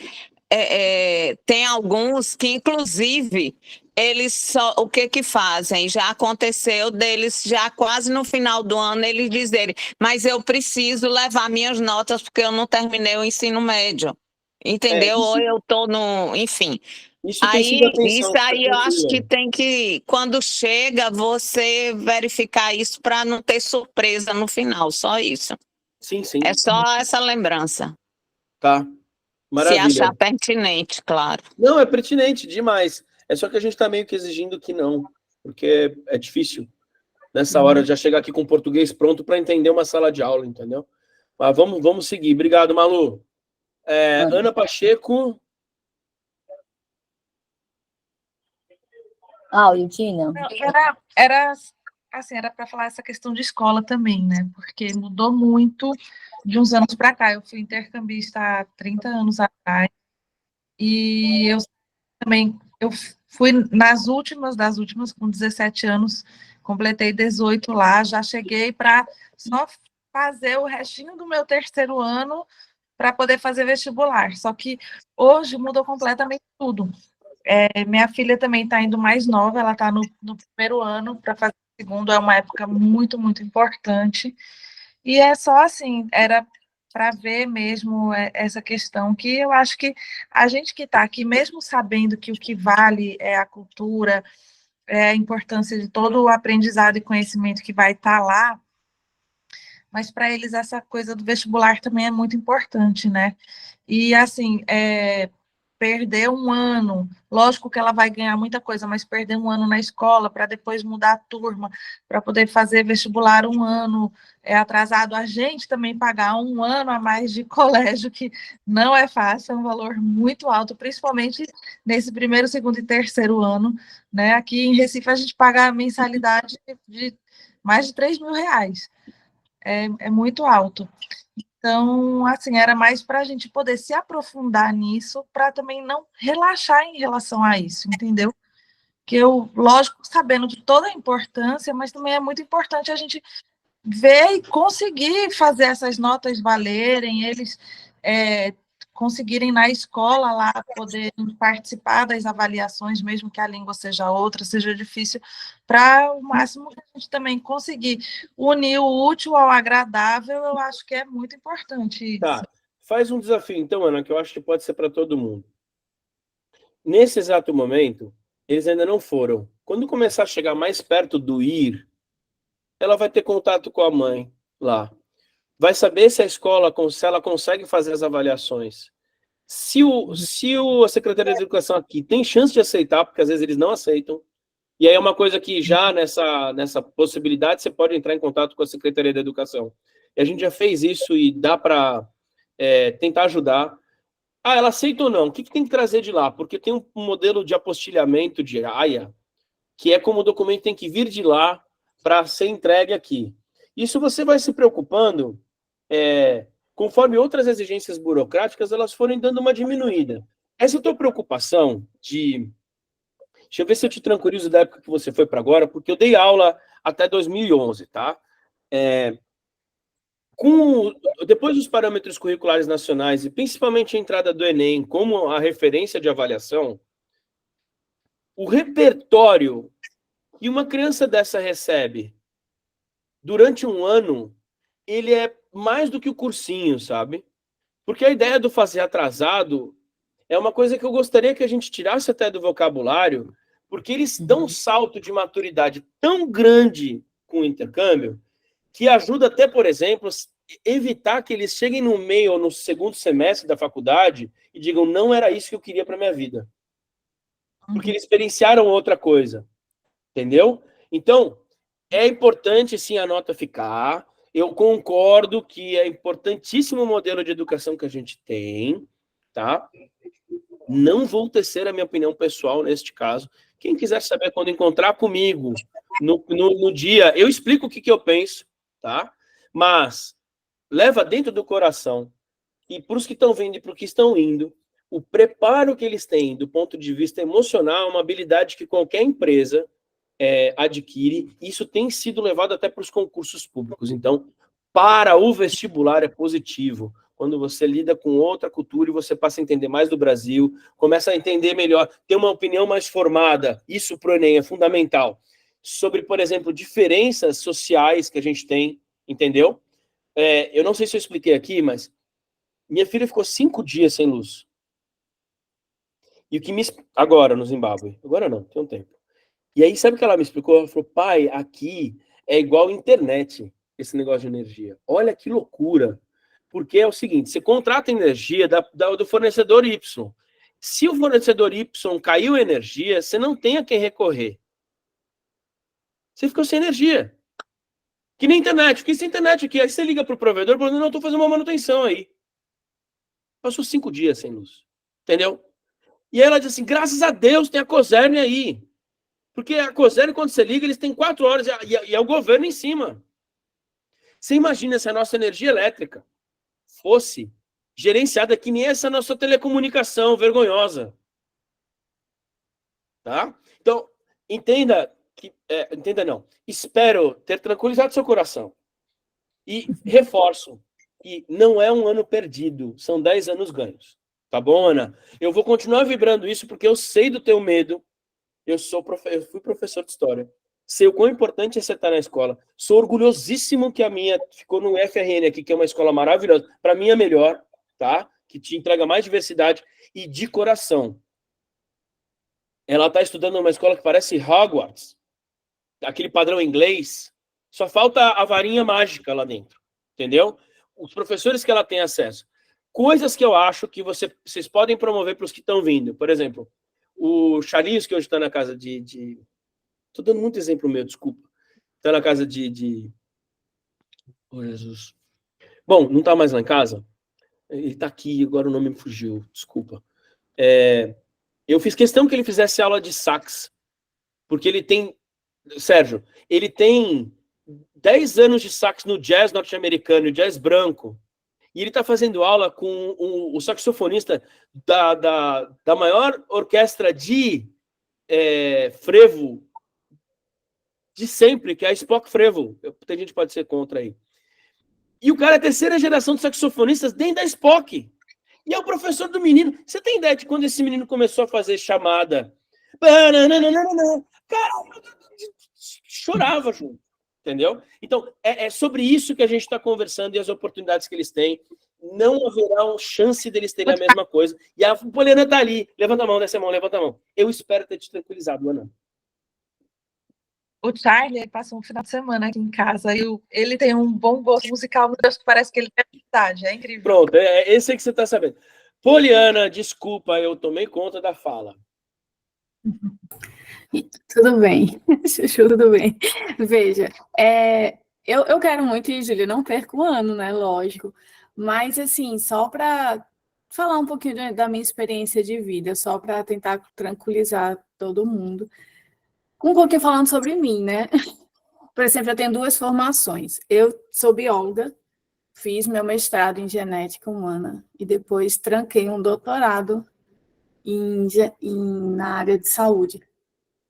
tem alguns que, inclusive, eles só o que fazem? Já aconteceu deles, já quase no final do ano, eles dizerem, mas eu preciso levar minhas notas porque eu não terminei o ensino médio. Entendeu? Ou eu estou no. Enfim.
Isso tem sido atenção.
Isso aí eu acho que tem que, quando chega, você verificar isso para não ter surpresa no final, só isso.
Sim, sim.
É só essa lembrança.
Tá. Maravilha.
Se achar pertinente, claro.
Não, é pertinente demais. É só que a gente está meio que exigindo que não, porque é difícil nessa hora já chegar aqui com o português pronto para entender uma sala de aula, entendeu? Mas vamos seguir. Obrigado, Malu. Ana Pacheco.
Tina.
Era assim, era para falar essa questão de escola também, né? Porque mudou muito de uns anos para cá. Eu fui intercambista há 30 anos atrás e eu fui nas últimas das últimas, com 17 anos, completei 18 lá, já cheguei para só fazer o restinho do meu terceiro ano para poder fazer vestibular. Só que hoje mudou completamente tudo. Minha filha também está indo mais nova, ela está no primeiro ano para fazer o segundo, é uma época muito, muito importante. E é só assim, era para ver mesmo essa questão, que eu acho que a gente que está aqui, mesmo sabendo que o que vale é a cultura, é a importância de todo o aprendizado e conhecimento que vai estar lá, mas para eles essa coisa do vestibular também é muito importante, né? E assim, perder um ano, lógico que ela vai ganhar muita coisa, mas perder um ano na escola para depois mudar a turma, para poder fazer vestibular um ano atrasado, a gente também pagar um ano a mais de colégio, que não é fácil, é um valor muito alto, principalmente nesse primeiro, segundo e terceiro ano, né? Aqui em Recife a gente paga a mensalidade de mais de R$3.000, é muito alto. Então, assim, era mais para a gente poder se aprofundar nisso, para também não relaxar em relação a isso, entendeu? Que eu, lógico, sabendo de toda a importância, mas também é muito importante a gente ver e conseguir fazer essas notas valerem, eles conseguirem na escola lá poder participar das avaliações, mesmo que a língua seja outra, seja difícil, para o máximo que a gente também conseguir unir o útil ao agradável, eu acho que é muito importante isso.
Tá, faz um desafio então, Ana, que eu acho que pode ser para todo mundo. Nesse exato momento, eles ainda não foram. Quando começar a chegar mais perto do ir, ela vai ter contato com a mãe lá. Vai saber se a escola, se ela consegue fazer as avaliações. Se a Secretaria de Educação aqui tem chance de aceitar, porque às vezes eles não aceitam, e aí é uma coisa que já nessa possibilidade você pode entrar em contato com a Secretaria de Educação. E a gente já fez isso e dá para tentar ajudar. Ela aceita ou não? O que tem que trazer de lá? Porque tem um modelo de apostilhamento de AIA, que é como o documento tem que vir de lá para ser entregue aqui. Isso você vai se preocupando conforme outras exigências burocráticas elas forem dando uma diminuída. Essa tua preocupação de... Deixa eu ver se eu te tranquilizo da época que você foi para agora, porque eu dei aula até 2011, tá? Depois dos parâmetros curriculares nacionais, e principalmente a entrada do Enem como a referência de avaliação, o repertório que uma criança dessa recebe durante um ano, ele é mais do que o cursinho, sabe? Porque a ideia do fazer atrasado é uma coisa que eu gostaria que a gente tirasse até do vocabulário, porque eles dão um salto de maturidade tão grande com o intercâmbio, que ajuda até, por exemplo, evitar que eles cheguem no meio ou no segundo semestre da faculdade e digam, não era isso que eu queria para minha vida. Porque eles experienciaram outra coisa. Entendeu? Então, é importante, sim, a nota ficar. Eu concordo que é importantíssimo o modelo de educação que a gente tem, tá? Não vou tecer a minha opinião pessoal neste caso. Quem quiser saber quando encontrar comigo no dia, eu explico o que eu penso, tá? Mas leva dentro do coração e para os que estão vindo e para os que estão indo, o preparo que eles têm do ponto de vista emocional é uma habilidade que qualquer empresa adquire. Isso tem sido levado até para os concursos públicos. Então, para o vestibular é positivo. Quando você lida com outra cultura e você passa a entender mais do Brasil, começa a entender melhor, ter uma opinião mais formada, isso para o Enem é fundamental, sobre, por exemplo, diferenças sociais que a gente tem, entendeu? Eu não sei se eu expliquei aqui, mas minha filha ficou 5 dias sem luz. E o que me... Agora, no Zimbábue. Agora não, tem um tempo. E aí, sabe o que ela me explicou? Ela falou, pai, aqui é igual internet, esse negócio de energia. Olha que loucura. Porque é o seguinte, você contrata energia do fornecedor Y. Se o fornecedor Y caiu a energia, você não tem a quem recorrer. Você ficou sem energia. Que nem internet. Fiquei sem internet aqui. Aí você liga para o provedor, falando, não, estou fazendo uma manutenção aí. Passou 5 dias sem luz. Entendeu? E aí ela diz assim, graças a Deus tem a Cosern aí. Porque a Cosern, quando você liga, eles têm 4 horas e é o governo em cima. Você imagina se a nossa energia elétrica fosse gerenciada que nem essa nossa telecomunicação vergonhosa. Tá? Então, entenda que... entenda não. Espero ter tranquilizado seu coração. E reforço que não é um ano perdido, são 10 anos ganhos. Tá bom, Ana? Eu vou continuar vibrando isso porque eu sei do teu medo. Eu fui professor de história. Sei o quão importante é você estar na escola. Sou orgulhosíssimo que a minha ficou no FRN aqui, que é uma escola maravilhosa. Para mim é melhor, tá? Que te entrega mais diversidade e de coração. Ela está estudando numa escola que parece Hogwarts. Aquele padrão inglês. Só falta a varinha mágica lá dentro. Entendeu? Os professores que ela tem acesso. Coisas que eu acho que vocês podem promover para os que estão vindo. Por exemplo, o Charlinhos, que hoje está na casa de... Estou dando muito exemplo meu, desculpa. Está na casa de... Oh, Jesus. Bom, não está mais lá em casa? Ele está aqui, agora o nome me fugiu, desculpa. Eu fiz questão que ele fizesse aula de sax, porque ele tem... Sérgio, ele tem 10 anos de sax no jazz norte-americano, jazz branco, e ele está fazendo aula com o saxofonista da maior orquestra de frevo de sempre, que é a Spock Frevo. Tem gente que pode ser contra aí. E o cara é a 3ª geração de saxofonistas dentro da Spock. E é o professor do menino. Você tem ideia de quando esse menino começou a fazer chamada? Cara, chorava junto. Entendeu? Então, é sobre isso que a gente está conversando e as oportunidades que eles têm. Não haverá uma chance deles terem a mesma coisa. E a Poliana está ali. Levanta a mão, desce a mão, levanta a mão. Eu espero ter te tranquilizado, Ana.
O Charlie passou um final de semana aqui em casa e ele tem um bom gosto musical, meu Deus, parece que ele tem idade, é incrível.
Pronto, é esse aí que você está sabendo. Poliana, desculpa, eu tomei conta da fala.
Tudo bem, Chuchu, tudo bem. Veja, eu quero muito ir, Júlia, não perco o ano, né, lógico, mas assim, só para falar um pouquinho da minha experiência de vida, só para tentar tranquilizar todo mundo. Um pouquinho falando sobre mim, né? Por exemplo, eu tenho 2 formações. Eu sou bióloga, fiz meu mestrado em genética humana e depois tranquei um doutorado na área de saúde.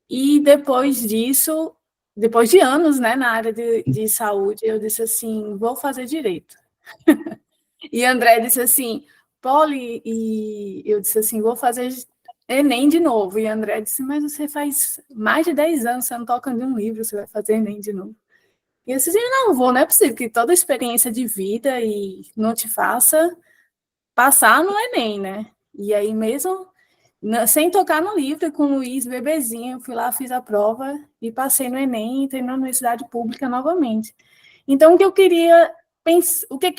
E depois disso, depois de anos, né, na área de saúde, eu disse assim, vou fazer direito. E André disse assim, Poli, e eu disse assim, vou fazer Enem de novo. E André disse, mas você faz mais de 10 anos, você não toca nenhum livro, você vai fazer Enem de novo. E eu disse, não vou, não é possível que toda experiência de vida e não te faça passar no Enem, né? E aí mesmo, sem tocar no livro, com o Luiz, bebezinho, eu fui lá, fiz a prova e passei no Enem e entrei na universidade pública novamente. Então, o que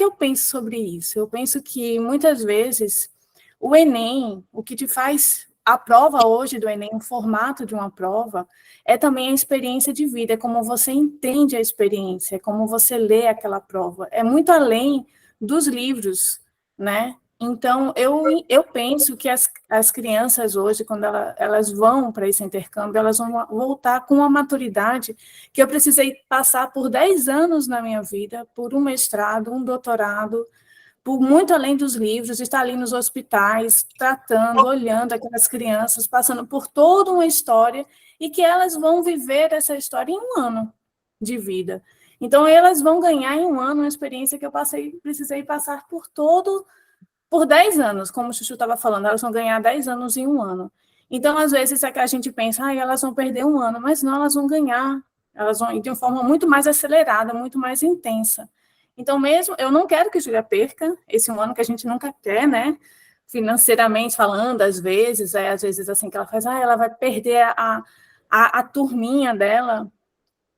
eu penso sobre isso? Eu penso que, muitas vezes, o Enem, o que te faz... A prova hoje do Enem, o formato de uma prova, é também a experiência de vida, é como você entende a experiência, é como você lê aquela prova. É muito além dos livros, né? Então, eu penso que as crianças hoje, quando elas vão para esse intercâmbio, elas vão voltar com uma maturidade que eu precisei passar por 10 anos na minha vida, por um mestrado, um doutorado, por muito além dos livros, estar ali nos hospitais, tratando, olhando aquelas crianças, passando por toda uma história, e que elas vão viver essa história em 1 ano de vida. Então, elas vão ganhar em 1 ano uma experiência que eu precisei passar por 10 anos, como o Chuchu estava falando, elas vão ganhar 10 anos em 1 ano. Então, às vezes, é que a gente pensa, elas vão perder 1 ano, mas não, elas vão ganhar, elas vão ir de uma forma muito mais acelerada, muito mais intensa. Então, mesmo, eu não quero que a Júlia perca esse 1 ano que a gente nunca quer, né? Financeiramente falando, às vezes assim, que ela faz, ela vai perder a turminha dela,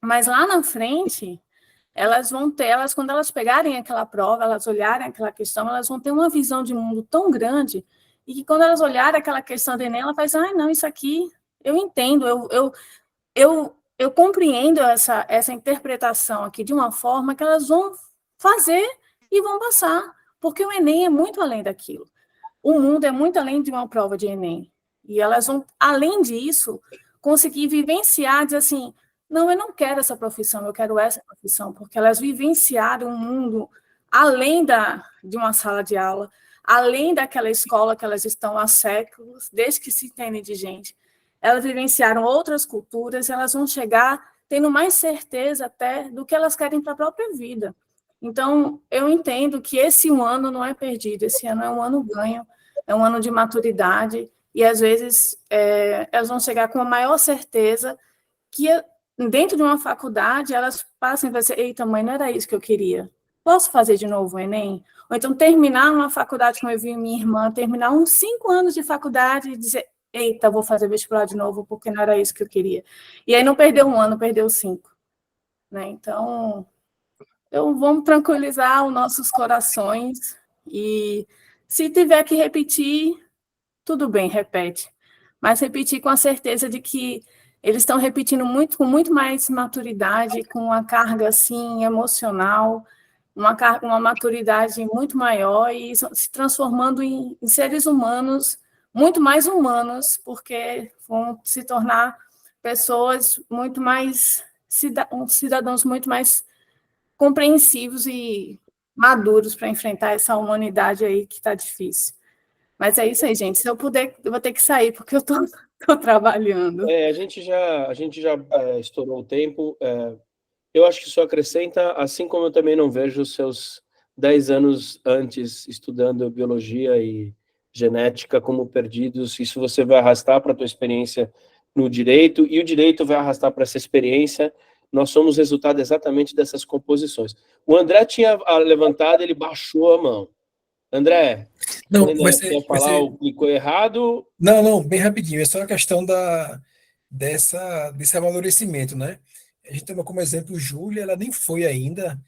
mas lá na frente, elas vão ter, quando elas pegarem aquela prova, elas olharem aquela questão, elas vão ter uma visão de mundo tão grande, e que quando elas olharem aquela questão do Enem, ela faz, não, isso aqui, eu entendo, eu compreendo essa interpretação aqui de uma forma que elas vão fazer e vão passar, porque o Enem é muito além daquilo. O mundo é muito além de uma prova de Enem. E elas vão, além disso, conseguir vivenciar, dizer assim, não, eu não quero essa profissão, eu quero essa profissão, porque elas vivenciaram um mundo além de uma sala de aula, além daquela escola que elas estão há séculos, desde que se entendem de gente. Elas vivenciaram outras culturas, elas vão chegar tendo mais certeza até do que elas querem para a própria vida. Então, eu entendo que esse 1 ano não é perdido, esse ano é um ano ganho, é um ano de maturidade, e às vezes elas vão chegar com a maior certeza que dentro de uma faculdade elas passam e vão dizer, eita, mãe, não era isso que eu queria. Posso fazer de novo o Enem? Ou então terminar uma faculdade, como eu vi minha irmã, terminar uns 5 anos de faculdade e dizer, eita, vou fazer vestibular de novo, porque não era isso que eu queria. E aí não perdeu 1 ano, perdeu 5. Né? Então, vamos tranquilizar os nossos corações, e se tiver que repetir, tudo bem, repete. Mas repetir com a certeza de que eles estão repetindo com muito mais maturidade, com uma carga, assim, emocional, uma maturidade muito maior, e se transformando em seres humanos, muito mais humanos, porque vão se tornar pessoas muito mais, cidadãos muito mais compreensivos e maduros para enfrentar essa humanidade aí que está difícil. Mas é isso aí, gente. Se eu puder, eu vou ter que sair, porque eu estou trabalhando.
A gente já estourou o tempo. Eu acho que isso acrescenta, assim como eu também não vejo os seus 10 anos antes estudando biologia e genética como perdidos. Isso você vai arrastar para a tua experiência no direito, e o direito vai arrastar para essa experiência. Nós somos resultado exatamente dessas composições. O André tinha levantado, ele baixou a mão. André,
não,
quer falar ou clicou errado?
Não, bem rapidinho. É só a questão desse amadurecimento, né? A gente toma como exemplo Júlia, ela nem foi ainda,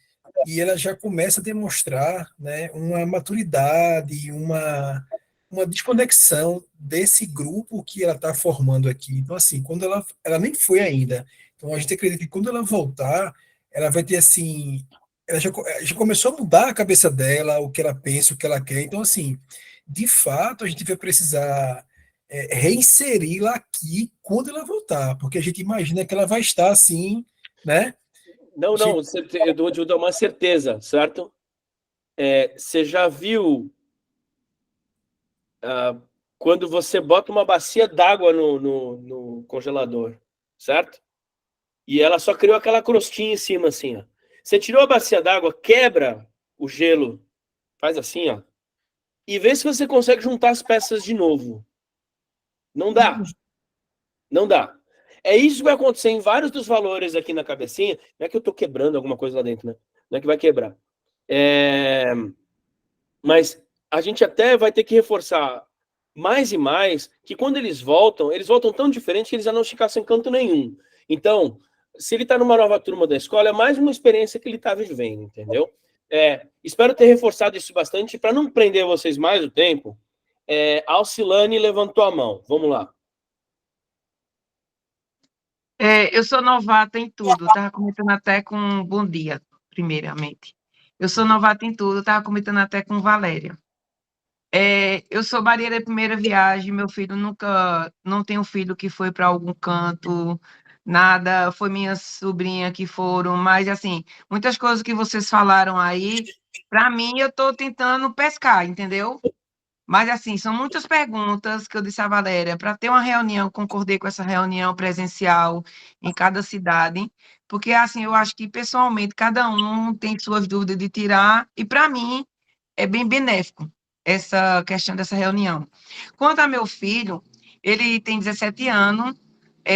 e ela já começa a demonstrar, né, uma maturidade, uma desconexão desse grupo que ela está formando aqui. Então, assim, quando ela nem foi ainda. Então, a gente acredita que quando ela voltar, ela vai ter, assim, ela já começou a mudar a cabeça dela, o que ela pensa, o que ela quer. Então, assim, de fato, a gente vai precisar reinseri-la aqui quando ela voltar, porque a gente imagina que ela vai estar assim, né?
Não, eu vou te dar uma certeza, certo? Você já viu quando você bota uma bacia d'água no congelador, certo? E ela só criou aquela crostinha em cima, assim, ó. Você tirou a bacia d'água, quebra o gelo, faz assim, ó, e vê se você consegue juntar as peças de novo. Não dá. Não dá. É isso que vai acontecer em vários dos valores aqui na cabecinha. Não é que eu estou quebrando alguma coisa lá dentro, né? Não é que vai quebrar. Mas a gente até vai ter que reforçar mais e mais que quando eles voltam tão diferentes que eles já não ficaram sem canto nenhum. Então, se ele está numa nova turma da escola, é mais uma experiência que ele está vivendo, entendeu? Espero ter reforçado isso bastante. Para não prender vocês mais o tempo, a Alcilane levantou a mão. Vamos lá.
Eu sou novata em tudo, estava comentando até com bom dia, primeiramente. Eu sou novata em tudo, estava comentando até com Valéria. Eu sou Maria da primeira viagem, meu filho não tenho filho que foi para algum canto, nada, foi minha sobrinha que foram, mas assim, muitas coisas que vocês falaram aí, para mim, eu estou tentando pescar, entendeu? Mas, assim, são muitas perguntas que eu disse a Valéria, para ter uma reunião, concordei com essa reunião presencial em cada cidade, porque, assim, eu acho que, pessoalmente, cada um tem suas dúvidas de tirar, e, para mim, é bem benéfico essa questão dessa reunião. Quanto a meu filho, ele tem 17 anos,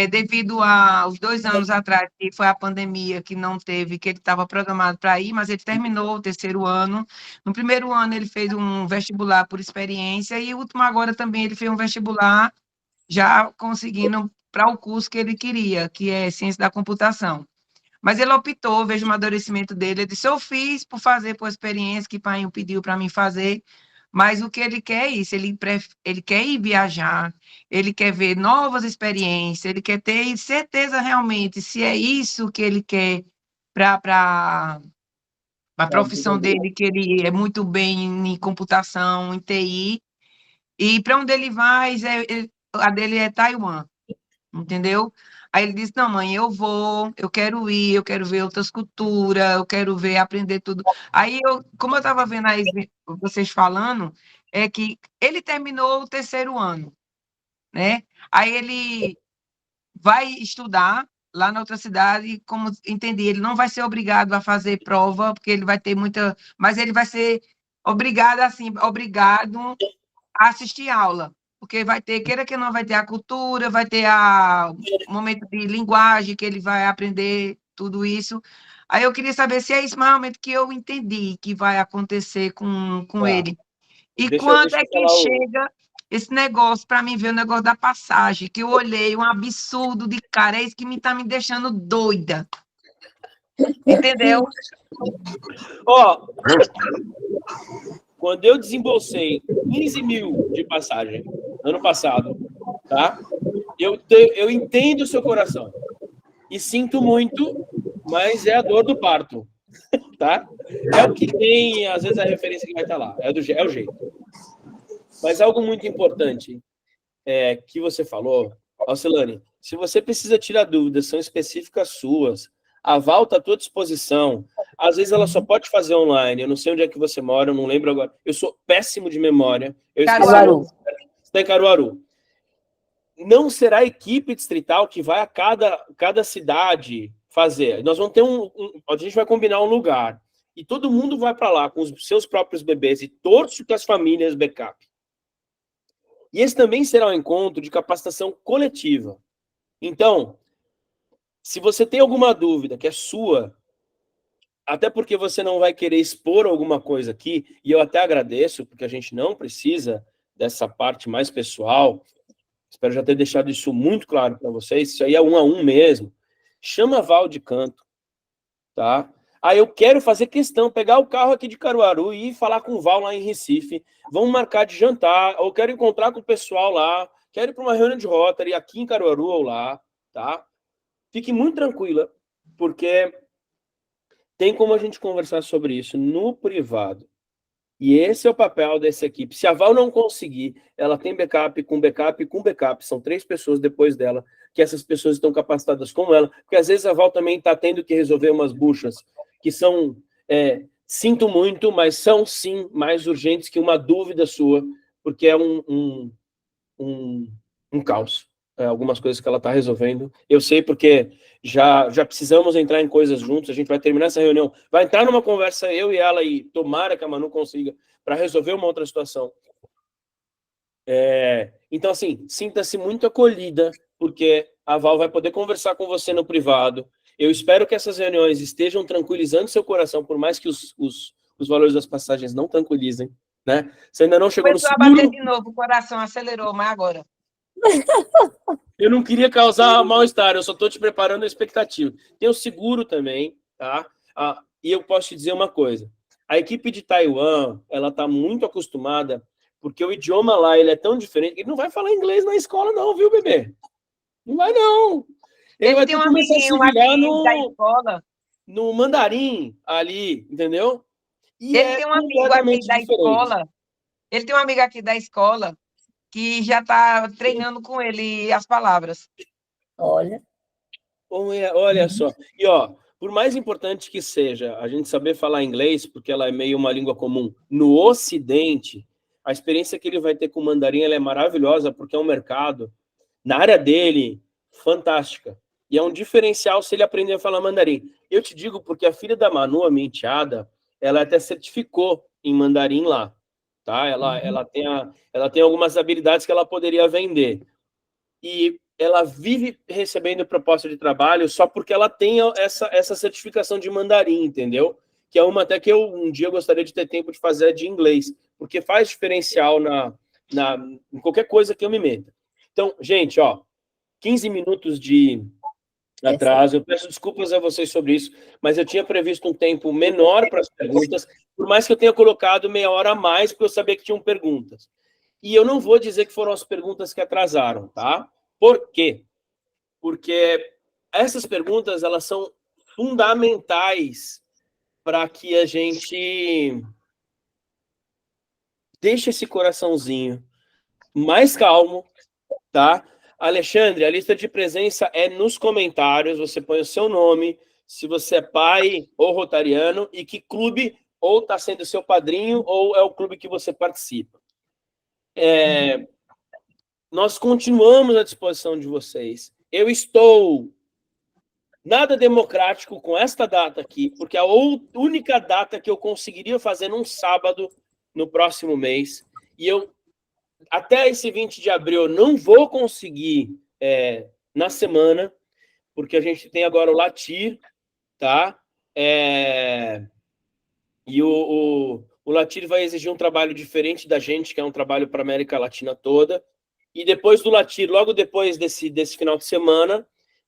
devido aos 2 anos atrás, que foi a pandemia, que não teve, que ele estava programado para ir, mas ele terminou o 3º ano. No 1º ano, ele fez um vestibular por experiência, e o último agora também ele fez um vestibular, já conseguindo para o curso que ele queria, que é Ciência da Computação. Mas ele optou, vejo o amadurecimento dele, ele disse, eu fiz por fazer, por experiência, que o pai pediu para mim fazer, mas o que ele quer é isso, ele quer ir viajar, ele quer ver novas experiências, ele quer ter certeza realmente se é isso que ele quer para a profissão dele, que ele é muito bem em computação, em TI, e para onde ele vai, a dele é Taiwan, entendeu? Aí ele disse, não, mãe, eu vou, eu quero ir, eu quero ver outras culturas, eu quero ver, aprender tudo. Aí, como eu estava vendo aí vocês falando, é que ele terminou o 3º ano, né? Aí ele vai estudar lá na outra cidade, como entendi, ele não vai ser obrigado a fazer prova, porque ele vai ter muita... Mas ele vai ser obrigado a assistir aula, porque vai ter, queira que não, vai ter a cultura, vai ter o momento de linguagem, que ele vai aprender tudo isso. Aí eu queria saber se é isso realmente que eu entendi que vai acontecer com ele. E quando é que chega esse negócio, para mim ver o negócio da passagem, que eu olhei, um absurdo de cara, é isso que está me deixando doida. Entendeu?
Ó, quando eu desembolsei 15 mil de passagem, ano passado, tá? Eu entendo o seu coração. E sinto muito, mas é a dor do parto, tá? É o que tem, às vezes, a referência que vai estar lá. É o jeito. Mas algo muito importante que você falou, Alcelane, se você precisa tirar dúvidas, são específicas suas, a Val está à tua disposição. Às vezes ela só pode fazer online. Eu não sei onde é que você mora, eu não lembro agora. Eu sou péssimo de memória.
Caruaru.
Você está em Caruaru. Não será a equipe distrital que vai a cada cidade fazer. Nós vamos ter a gente vai combinar um lugar. E todo mundo vai para lá com os seus próprios bebês e torço que as famílias backup. E esse também será um encontro de capacitação coletiva. Então, se você tem alguma dúvida que é sua, até porque você não vai querer expor alguma coisa aqui, e eu até agradeço, porque a gente não precisa dessa parte mais pessoal, espero já ter deixado isso muito claro para vocês, isso aí é 1 a 1 mesmo, chama a Val de canto, tá? Aí eu quero fazer questão, pegar o carro aqui de Caruaru e ir falar com o Val lá em Recife, vamos marcar de jantar, ou quero encontrar com o pessoal lá, quero ir para uma reunião de Rotary aqui em Caruaru ou lá, tá? Fique muito tranquila, porque tem como a gente conversar sobre isso no privado. E esse é o papel dessa equipe. Se a Val não conseguir, ela tem backup, com backup, com backup. São 3 pessoas depois dela, que essas pessoas estão capacitadas como ela, porque às vezes a Val também está tendo que resolver umas buchas que são, sinto muito, mas são sim mais urgentes que uma dúvida sua, porque é um caos. Algumas coisas que ela está resolvendo. Eu sei porque já precisamos entrar em coisas juntos, a gente vai terminar essa reunião, vai entrar numa conversa, eu e ela, e tomara que a Manu consiga, para resolver uma outra situação. Então, assim, sinta-se muito acolhida, porque a Val vai poder conversar com você no privado. Eu espero que essas reuniões estejam tranquilizando seu coração, por mais que os valores das passagens não tranquilizem, né? Você ainda não chegou no seguro.
Começou a bater de novo, o coração acelerou, mas agora...
Eu não queria causar mal-estar, eu só estou te preparando a expectativa. Tem o seguro também, tá? E eu posso te dizer uma coisa. A equipe de Taiwan, ela está muito acostumada, porque o idioma lá, ele é tão diferente, ele não vai falar inglês na escola não, viu, bebê? Não vai, não. Ele vai ter que começar a se virar no mandarim ali, entendeu? E
ele tem um amigo aqui da escola, ele tem um amigo aqui da escola, que já está treinando com ele as palavras.
Olha.
Olha só. E, por mais importante que seja a gente saber falar inglês, porque ela é meio uma língua comum, no Ocidente, a experiência que ele vai ter com o mandarim ela é maravilhosa, porque é um mercado, na área dele, fantástica. E é um diferencial se ele aprender a falar mandarim. Eu te digo porque a filha da Manu, a minha enteada, ela até certificou em mandarim lá. Tá? Ela tem algumas habilidades que ela poderia vender. E ela vive recebendo proposta de trabalho só porque ela tem essa certificação de mandarim, entendeu? Que é uma até que eu um dia gostaria de ter tempo de fazer de inglês, porque faz diferencial em qualquer coisa que eu me meta. Então, gente, 15 minutos de atraso. Eu peço desculpas a vocês sobre isso, mas eu tinha previsto um tempo menor para as perguntas, por mais que eu tenha colocado meia hora a mais, porque eu sabia que tinham perguntas. E eu não vou dizer que foram as perguntas que atrasaram, tá? Por quê? Porque essas perguntas, elas são fundamentais para que a gente deixe esse coraçãozinho mais calmo, tá? Alexandre, a lista de presença é nos comentários, você põe o seu nome, se você é pai ou rotariano, e que clube ou está sendo seu padrinho, ou é o clube que você participa. Nós continuamos à disposição de vocês. Eu estou nada democrático com esta data aqui, porque a única data que eu conseguiria fazer num sábado no próximo mês, e eu até esse 20 de abril eu não vou conseguir na semana, porque a gente tem agora o Latir, tá? E o Latir vai exigir um trabalho diferente da gente, que é um trabalho para a América Latina toda. E depois do Latir, logo depois desse final de semana,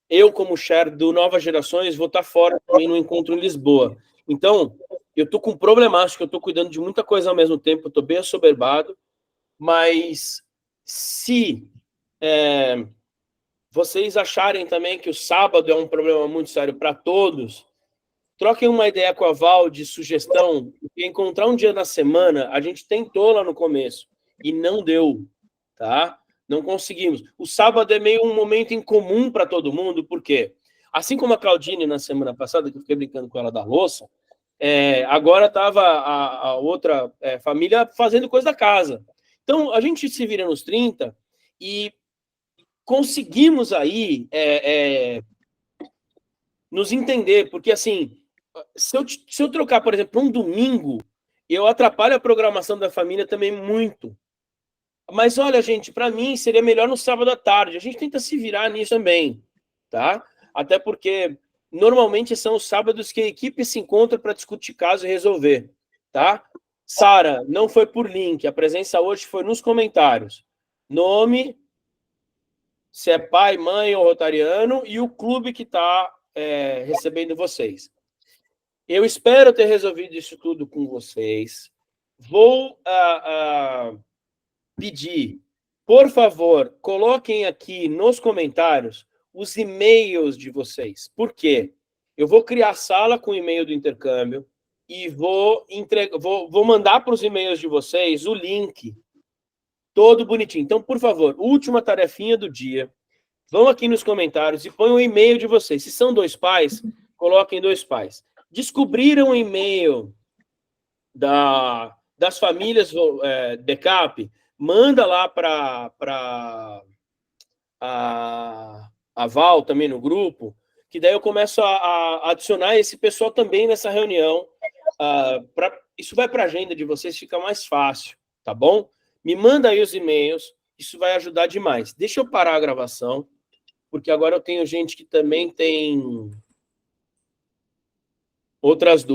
eu, como chair do Novas Gerações, vou estar fora também no encontro em Lisboa. Então, eu estou com um problemático, eu estou cuidando de muita coisa ao mesmo tempo, eu estou bem assoberbado, mas se vocês acharem também que o sábado é um problema muito sério para todos, troquem uma ideia com a Val de sugestão, porque encontrar um dia na semana, a gente tentou lá no começo, e não deu, tá? Não conseguimos. O sábado é meio um momento incomum para todo mundo, porque, assim como a Claudine na semana passada, que eu fiquei brincando com ela da louça, agora estava a outra família fazendo coisa da casa. Então, a gente se vira nos 30 e conseguimos aí nos entender, porque, assim, se eu trocar, por exemplo, um domingo, eu atrapalho a programação da família também muito. Mas, olha, gente, para mim seria melhor no sábado à tarde. A gente tenta se virar nisso também, tá? Até porque, normalmente, são os sábados que a equipe se encontra para discutir caso e resolver, tá? Sara, não foi por link. A presença hoje foi nos comentários. Nome, se é pai, mãe ou rotariano, e o clube que está recebendo vocês. Eu espero ter resolvido isso tudo com vocês. Vou pedir, por favor, coloquem aqui nos comentários os e-mails de vocês. Por quê? Eu vou criar sala com o e-mail do intercâmbio e vou mandar para os e-mails de vocês o link todo bonitinho. Então, por favor, última tarefinha do dia. Vão aqui nos comentários e ponham o e-mail de vocês. Se são 2 pais, coloquem 2 pais. Descobriram o e-mail das famílias backup, manda lá para a Val também no grupo, que daí eu começo a adicionar esse pessoal também nessa reunião. Isso vai para a agenda de vocês, fica mais fácil, tá bom? Me manda aí os e-mails, isso vai ajudar demais. Deixa eu parar a gravação, porque agora eu tenho gente que também tem outras dúvidas.